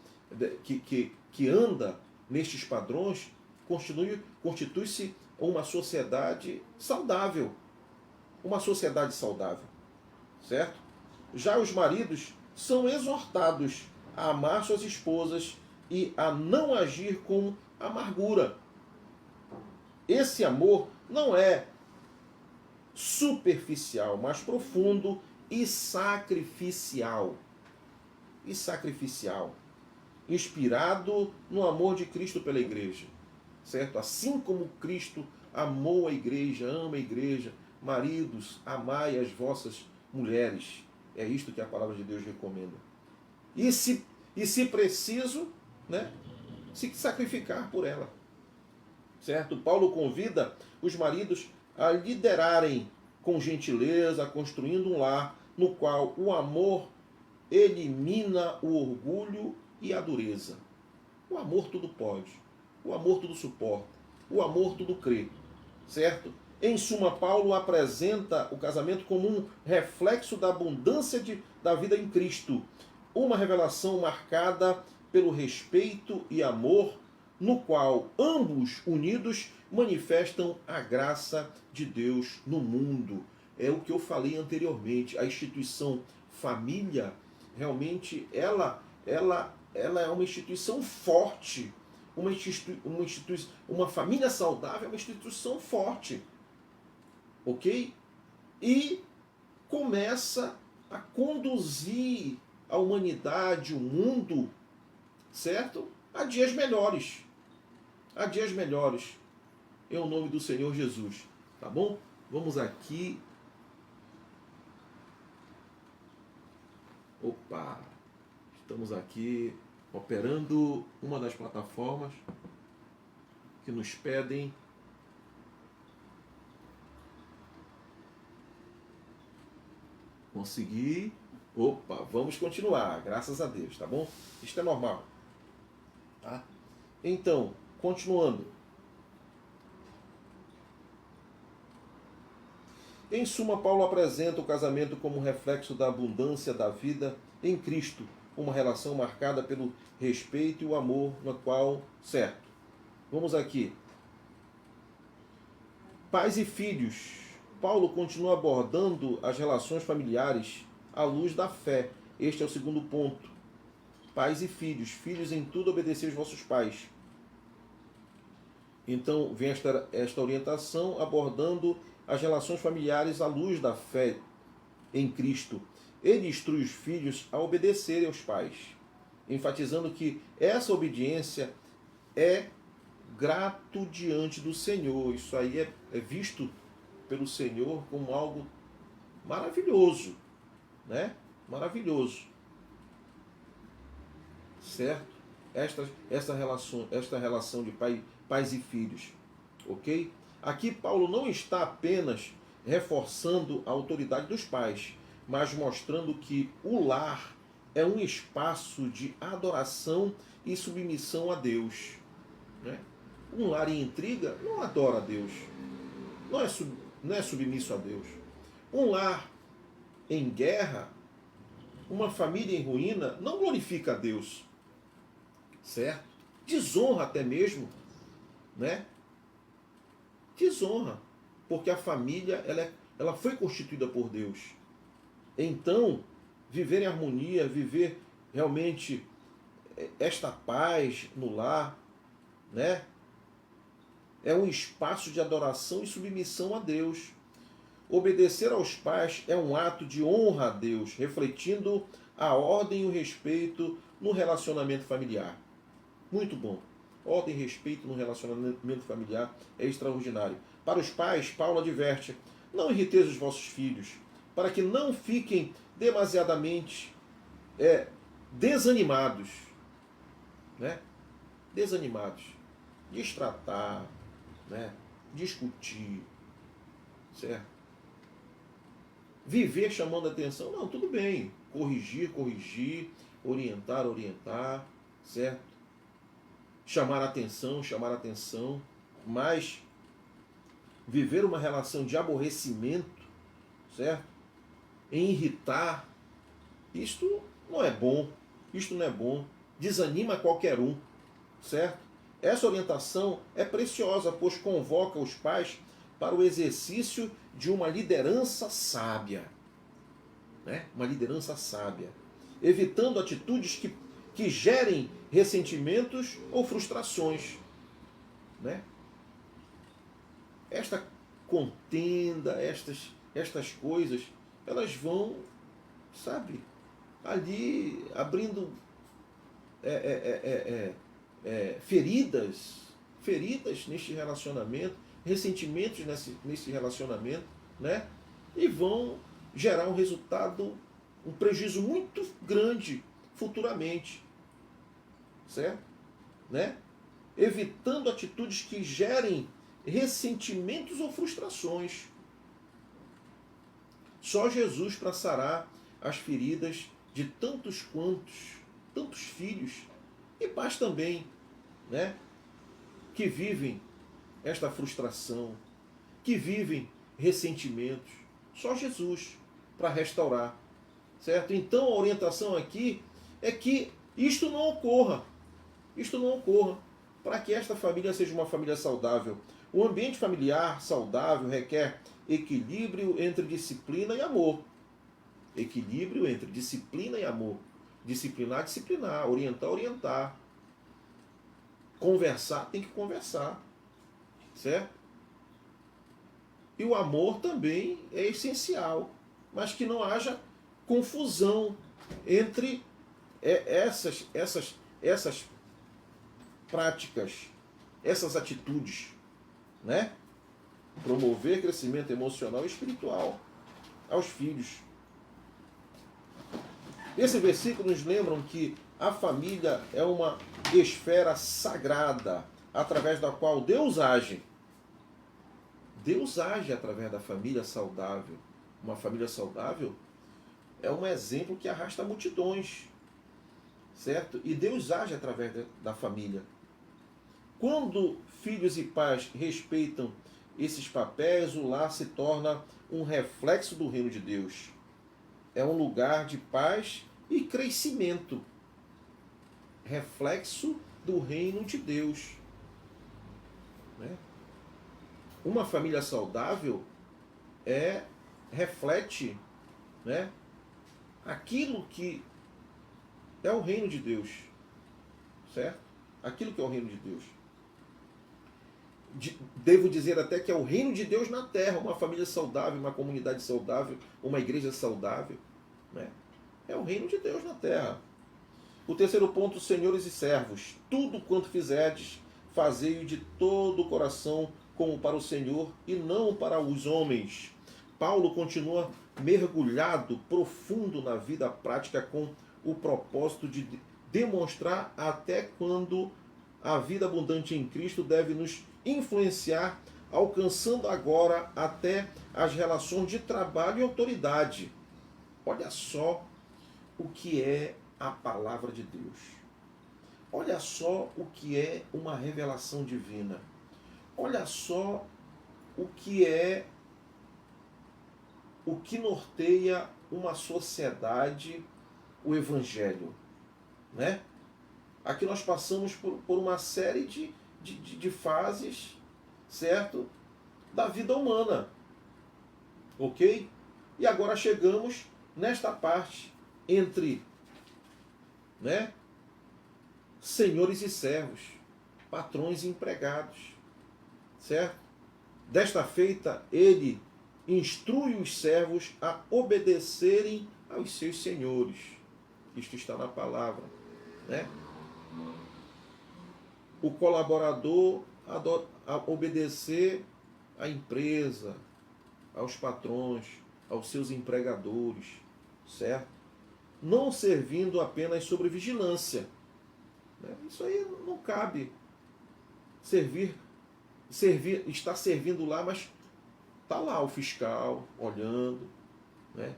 que anda nestes padrões, constitui-se uma sociedade saudável. Uma sociedade saudável, certo? Já os maridos são exortados a amar suas esposas e a não agir com amargura. Esse amor não é superficial, mas profundo e sacrificial. E sacrificial. Inspirado no amor de Cristo pela igreja, certo? Assim como Cristo amou a igreja, ama a igreja, maridos, amai as vossas mulheres. É isto que a palavra de Deus recomenda. E se preciso, né, se sacrificar por ela. Certo? Paulo convida os maridos a liderarem com gentileza, construindo um lar no qual o amor elimina o orgulho e a dureza. O amor tudo pode. O amor tudo suporta. O amor tudo crê. Certo? Em suma, Paulo apresenta o casamento como um reflexo da abundância da vida em Cristo. Uma revelação marcada pelo respeito e amor no qual ambos unidos manifestam a graça de Deus no mundo. É o que eu falei anteriormente. A instituição família, realmente, ela é uma instituição forte. Uma família saudável é uma instituição forte. Ok? E começa a conduzir a humanidade, o mundo, certo? A dias melhores. A dias melhores. Em o nome do Senhor Jesus. Tá bom? Vamos aqui. Opa! Estamos aqui operando uma das plataformas que nos pedem conseguir. Opa, vamos continuar, graças a Deus, tá bom? Isto é normal. Tá? Então, continuando. Em suma, Paulo apresenta o casamento como reflexo da abundância da vida em Cristo, uma relação marcada pelo respeito e o amor, no qual, certo. Vamos aqui. Pais e filhos. Paulo continua abordando as relações familiares à luz da fé. Este é o segundo ponto. Pais e filhos. Filhos, em tudo obedecer aos vossos pais. Então, vem esta orientação abordando as relações familiares à luz da fé em Cristo. Ele instrui os filhos a obedecerem aos pais, enfatizando que essa obediência é grato diante do Senhor. Isso aí é visto pelo Senhor como algo maravilhoso, né? Maravilhoso, certo? Esta relação de pais e filhos, ok? Aqui Paulo não está apenas reforçando a autoridade dos pais, mas mostrando que o lar é um espaço de adoração e submissão a Deus, né? Um lar em intriga não adora a Deus, não é submisso a Deus. Um lar em guerra, uma família em ruína, não glorifica a Deus, certo? Desonra até mesmo, né? Desonra, porque a família ela foi constituída por Deus. Então, viver em harmonia, viver realmente esta paz no lar, né? É um espaço de adoração e submissão a Deus. Obedecer aos pais é um ato de honra a Deus, refletindo a ordem e o respeito no relacionamento familiar. Muito bom. Ordem e respeito no relacionamento familiar é extraordinário. Para os pais, Paulo adverte: não irriteis os vossos filhos, para que não fiquem demasiadamente desanimados. Né? Desanimados. Destratar, né? Discutir, certo? Viver chamando a atenção, não, tudo bem. Corrigir, orientar, certo? Chamar a atenção, mas viver uma relação de aborrecimento, certo? Em irritar, isto não é bom, desanima qualquer um, certo? Essa orientação é preciosa, pois convoca os pais para o exercício de uma liderança sábia, né? Uma liderança sábia, evitando atitudes que gerem ressentimentos ou frustrações, né? Esta contenda, estas coisas, elas vão, sabe, ali abrindo feridas neste relacionamento, ressentimentos nesse relacionamento, né? E vão gerar um resultado, um prejuízo muito grande futuramente, certo? Né? Evitando atitudes que gerem ressentimentos ou frustrações. Só Jesus para sarar as feridas de tantos filhos e pais também, né? Que vivem esta frustração, que vivem ressentimentos. Só Jesus para restaurar, certo? Então a orientação aqui é que isto não ocorra. para que esta família seja uma família saudável. O ambiente familiar saudável requer equilíbrio entre disciplina e amor. Equilíbrio entre disciplina e amor. Disciplinar, disciplinar. Orientar, orientar. Conversar, tem que conversar. Certo? E o amor também é essencial. Mas que não haja confusão entre essas práticas, essas atitudes, né? Promover crescimento emocional e espiritual aos filhos. Esse versículo nos lembra que a família é uma esfera sagrada através da qual Deus age. Deus age através da família saudável. Uma família saudável é um exemplo que arrasta multidões, certo? E Deus age através da família. Quando filhos e pais respeitam esses papéis, o lar se torna um reflexo do reino de Deus. É um lugar de paz e crescimento. Reflexo do reino de Deus. Né? Uma família saudável reflete, né, aquilo que é o reino de Deus. Certo? Aquilo que é o reino de Deus. Devo dizer até que é o reino de Deus na terra, uma família saudável, uma comunidade saudável, uma igreja saudável. Né? É o reino de Deus na terra. O terceiro ponto, senhores e servos, tudo quanto fizerdes, fazei-o de todo o coração, como para o Senhor e não para os homens. Paulo continua mergulhado, profundo na vida prática, com o propósito de demonstrar até quando a vida abundante em Cristo deve nos influenciar, alcançando agora até as relações de trabalho e autoridade. Olha só o que é a palavra de Deus. Olha só o que é uma revelação divina. Olha só o que norteia uma sociedade, o Evangelho. Né? Aqui nós passamos por uma série de fases, certo? Da vida humana. Ok? E agora chegamos nesta parte entre, né, senhores e servos, patrões e empregados, certo? Desta feita, ele instrui os servos a obedecerem aos seus senhores. Isto está na palavra, né? O colaborador a obedecer à empresa, aos patrões, aos seus empregadores, certo? Não servindo apenas sobre vigilância. Né? Isso aí não cabe. Está servindo lá, mas está lá o fiscal olhando, né?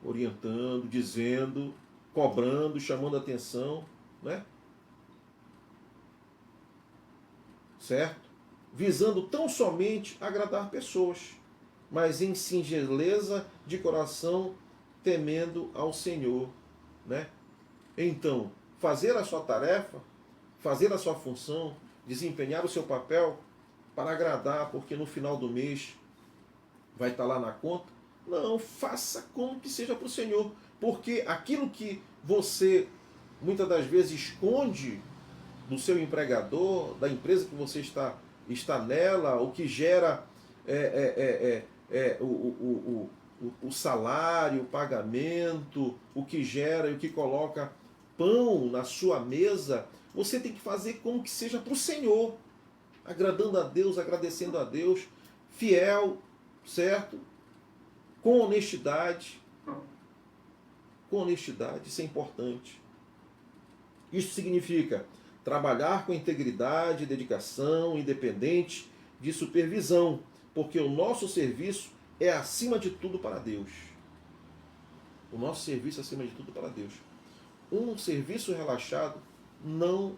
Orientando, dizendo, cobrando, chamando a atenção, né? Certo? Visando tão somente agradar pessoas, mas em singeleza de coração, temendo ao Senhor, né? Então, fazer a sua tarefa, fazer a sua função, desempenhar o seu papel para agradar, porque no final do mês vai estar lá na conta. Não, faça como que seja para o Senhor, porque aquilo que você muitas das vezes esconde do seu empregador, da empresa que você está nela, o que gera o salário, o pagamento, o que gera e o que coloca pão na sua mesa, você tem que fazer como que seja para o Senhor, agradando a Deus, agradecendo a Deus, fiel, certo? Com honestidade. Com honestidade, isso é importante. Isso significa trabalhar com integridade, dedicação, independente de supervisão, porque o nosso serviço é acima de tudo para Deus. O nosso serviço é acima de tudo para Deus. Um serviço relaxado não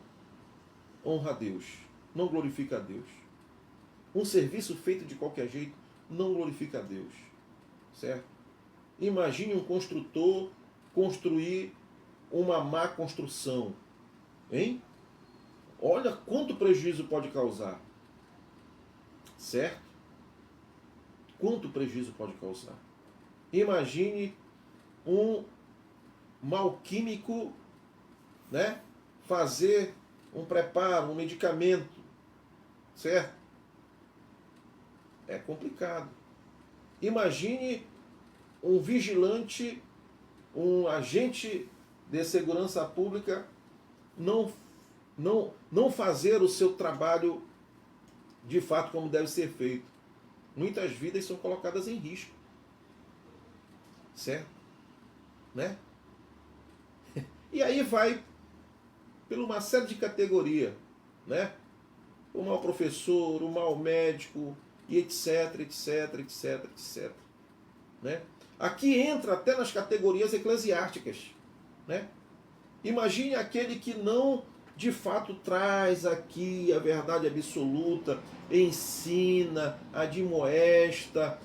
honra a Deus, não glorifica a Deus. Um serviço feito de qualquer jeito não glorifica a Deus. Certo? Imagine um construtor construir uma má construção. Hein? Olha quanto prejuízo pode causar. Certo? Quanto prejuízo pode causar. Imagine um mau químico, né, fazer um preparo, um medicamento, certo? É complicado. Imagine um vigilante, um agente de segurança pública não fazer o seu trabalho de fato como deve ser feito. Muitas vidas são colocadas em risco. Certo? Né? E aí vai por uma série de categorias, né? O mau professor, o mau médico, e etc, etc, etc, etc. Né? Aqui entra até nas categorias eclesiásticas. Né? Imagine aquele que não de fato traz aqui a verdade absoluta, ensina, admoesta,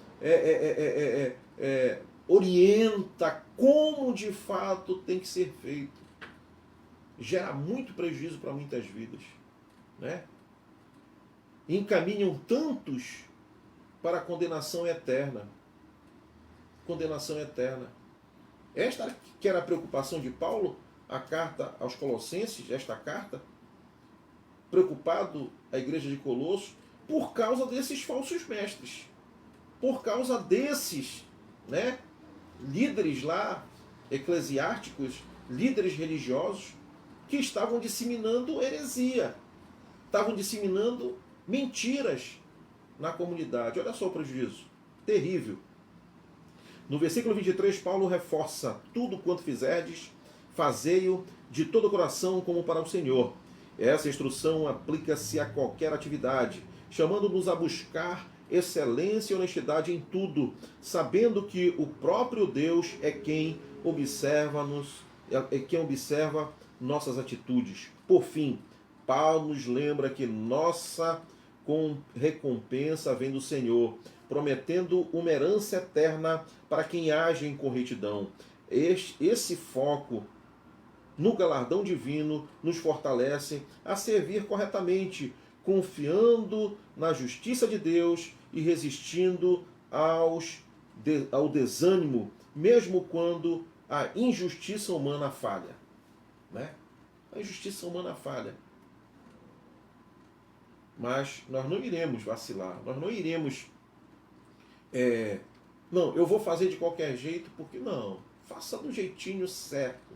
orienta como de fato tem que ser feito. Gera muito prejuízo para muitas vidas. Né? Encaminham tantos para a condenação eterna. Condenação eterna. Esta que era a preocupação de Paulo, a carta aos Colossenses, esta carta, preocupado a igreja de Colosso, por causa desses falsos mestres, por causa desses, né, líderes lá, eclesiásticos, líderes religiosos, que estavam disseminando heresia, estavam disseminando mentiras na comunidade. Olha só o prejuízo, terrível. No versículo 23, Paulo reforça: tudo quanto fizerdes, fazei-o de todo o coração como para o Senhor. Essa instrução aplica-se a qualquer atividade, chamando-nos a buscar excelência e honestidade em tudo, sabendo que o próprio Deus é quem observa nossas atitudes. Por fim, Paulo nos lembra que nossa recompensa vem do Senhor, prometendo uma herança eterna para quem age em corretidão. Esse foco no galardão divino nos fortalece a servir corretamente, confiando na justiça de Deus e resistindo ao desânimo, mesmo quando a injustiça humana falha. Né? A injustiça humana falha. Mas nós não iremos vacilar, nós não iremos... não, eu vou fazer de qualquer jeito, porque não. Faça do jeitinho certo.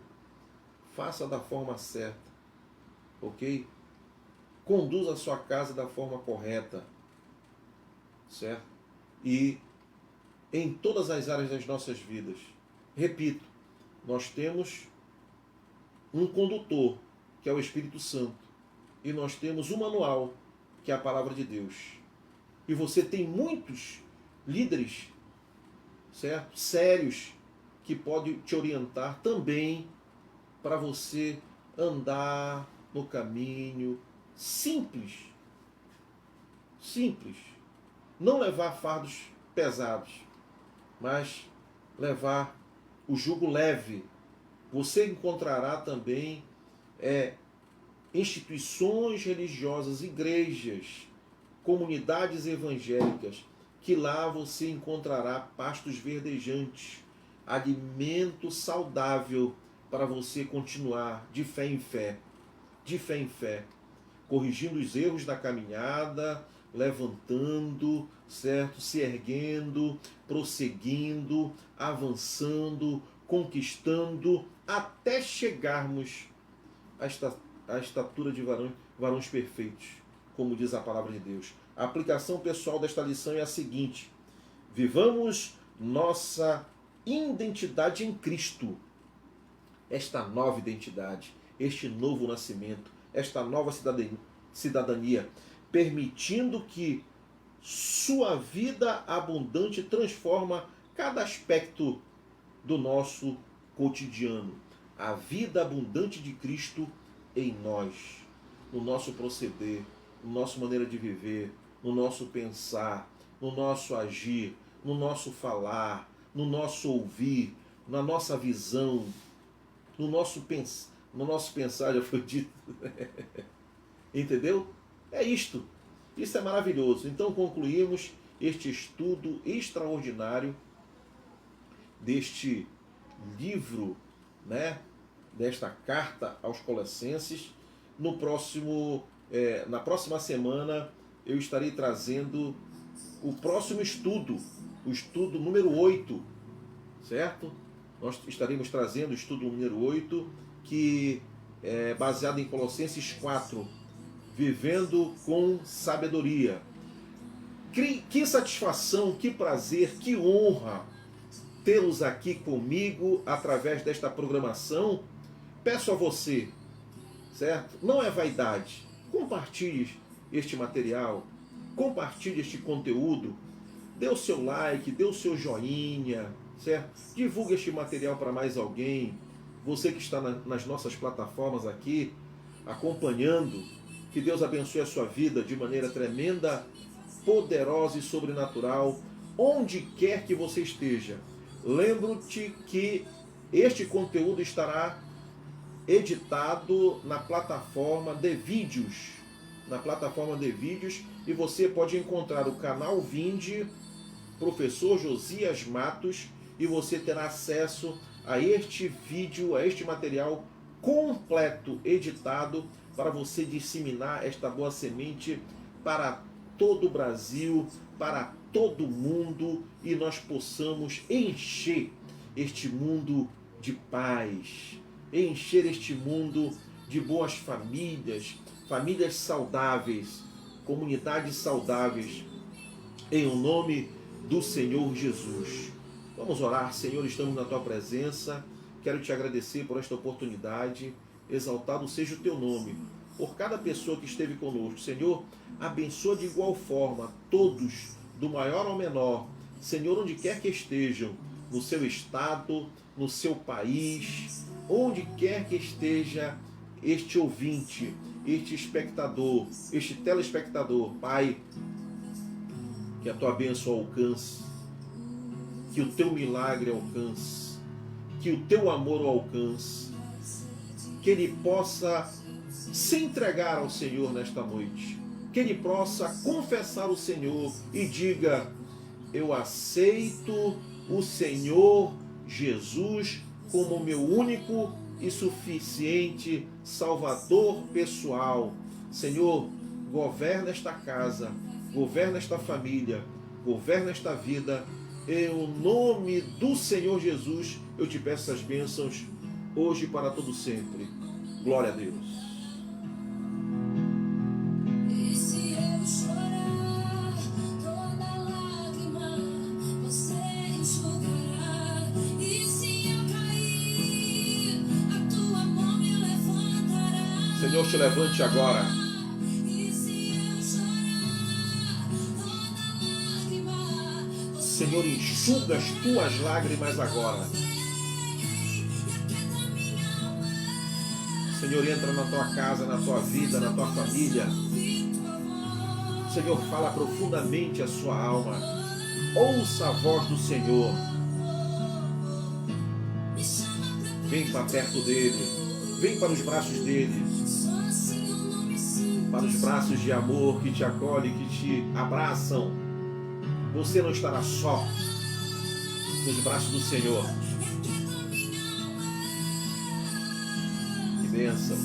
Faça da forma certa. Ok? Conduza a sua casa da forma correta. Certo? E em todas as áreas das nossas vidas. Repito, nós temos um condutor, que é o Espírito Santo. E nós temos um manual, que é a Palavra de Deus. E você tem muitos líderes, certo? Sérios, que podem te orientar também para você andar no caminho simples. Simples. Não levar fardos pesados, mas levar o jugo leve. Você encontrará também instituições religiosas, igrejas, comunidades evangélicas, que lá você encontrará pastos verdejantes, alimento saudável para você continuar de fé em fé, corrigindo os erros da caminhada, levantando, certo? Se erguendo, prosseguindo, avançando, conquistando, até chegarmos à estatura de varões perfeitos, como diz a palavra de Deus. A aplicação pessoal desta lição é a seguinte: vivamos nossa identidade em Cristo, esta nova identidade, este novo nascimento, esta nova cidadania, permitindo que sua vida abundante transforma cada aspecto do nosso cotidiano. A vida abundante de Cristo em nós, no nosso proceder, na nossa maneira de viver, no nosso pensar, no nosso agir, no nosso falar, no nosso ouvir, na nossa visão, no nosso pensar, já foi dito. Entendeu? É isto. Isso é maravilhoso. Então concluímos este estudo extraordinário deste livro, né? Desta carta aos Colossenses. Na próxima semana eu estarei trazendo o próximo estudo, o estudo número 8, certo? Nós estaremos trazendo o estudo número 8, que é baseado em Colossenses 4, vivendo com sabedoria. Que satisfação, que prazer, que honra tê-los aqui comigo através desta programação. Peço a você, certo? Não é vaidade. Compartilhe este material, compartilhe este conteúdo, dê o seu like, dê o seu joinha, certo? Divulgue este material para mais alguém. Você que está nas nossas plataformas aqui, acompanhando, que Deus abençoe a sua vida de maneira tremenda, poderosa e sobrenatural, onde quer que você esteja. Lembro-te que este conteúdo estará editado na plataforma de vídeos. E você pode encontrar o canal Vinde, Professor Josias Matos, e você terá acesso a este vídeo, a este material completo, editado, para você disseminar esta boa semente para todo o Brasil, para todo o mundo, e nós possamos encher este mundo de paz, encher este mundo de boas famílias, famílias saudáveis, comunidades saudáveis, em o nome do Senhor Jesus. Vamos orar. Senhor, estamos na Tua presença, quero Te agradecer por esta oportunidade, exaltado seja o Teu nome, por cada pessoa que esteve conosco. Senhor, abençoa de igual forma todos, do maior ao menor, Senhor, onde quer que estejam, no seu estado, no seu país, onde quer que esteja este ouvinte, este espectador, este telespectador. Pai, que a Tua bênção alcance, que o Teu milagre alcance, que o Teu amor o alcance, que ele possa se entregar ao Senhor nesta noite, que ele possa confessar o Senhor e diga: eu aceito o Senhor Jesus como meu único e suficiente Salvador pessoal. Senhor, governa esta casa, governa esta família, governa esta vida. Em nome do Senhor Jesus, eu te peço essas bênçãos hoje e para todo sempre. Glória a Deus. E se eu chorar, toda lágrima você enxugará. E se eu cair, a Tua mão me levantará. Senhor, te levante agora. E se eu chorar, toda lágrima você Senhor, enxuga as Tuas lágrimas agora. Senhor, entra na Tua casa, na Tua vida, na Tua família. Senhor, fala profundamente a sua alma. Ouça a voz do Senhor. Vem para perto dele. Vem para os braços dele. Para os braços de amor que te acolhem, que te abraçam. Você não estará só nos braços do Senhor. Que bênção.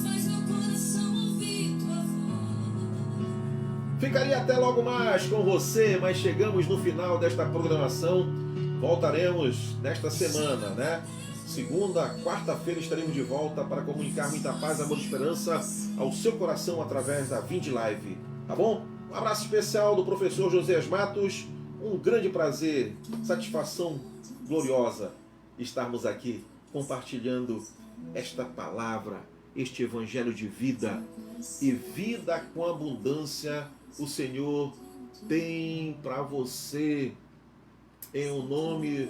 Ficaria até logo mais com você, mas chegamos no final desta programação. Voltaremos nesta semana, né? Segunda, quarta-feira estaremos de volta para comunicar muita paz, amor e esperança ao seu coração através da Vinde Live. Tá bom? Um abraço especial do professor Josias Matos. Um grande prazer, satisfação gloriosa estarmos aqui compartilhando esta palavra, este evangelho de vida. E vida com abundância o Senhor tem para você, em o nome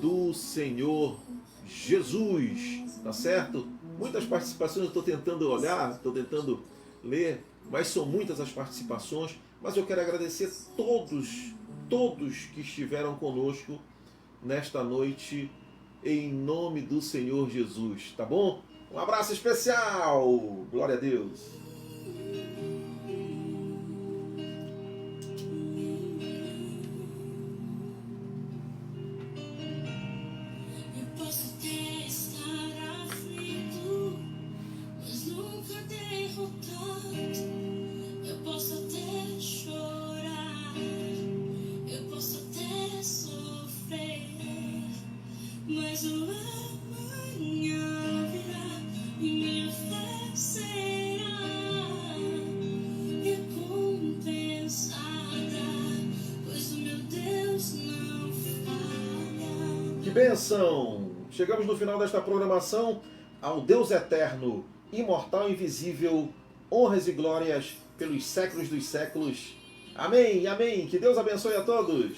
do Senhor Jesus, tá certo? Muitas participações eu estou tentando olhar, estou tentando ler, mas são muitas as participações, mas eu quero agradecer todos que estiveram conosco nesta noite, em nome do Senhor Jesus, tá bom? Um abraço especial, glória a Deus. bênção! Chegamos no final desta programação. Ao Deus eterno, imortal e invisível, honras e glórias pelos séculos dos séculos. Amém, amém. Que Deus abençoe a todos.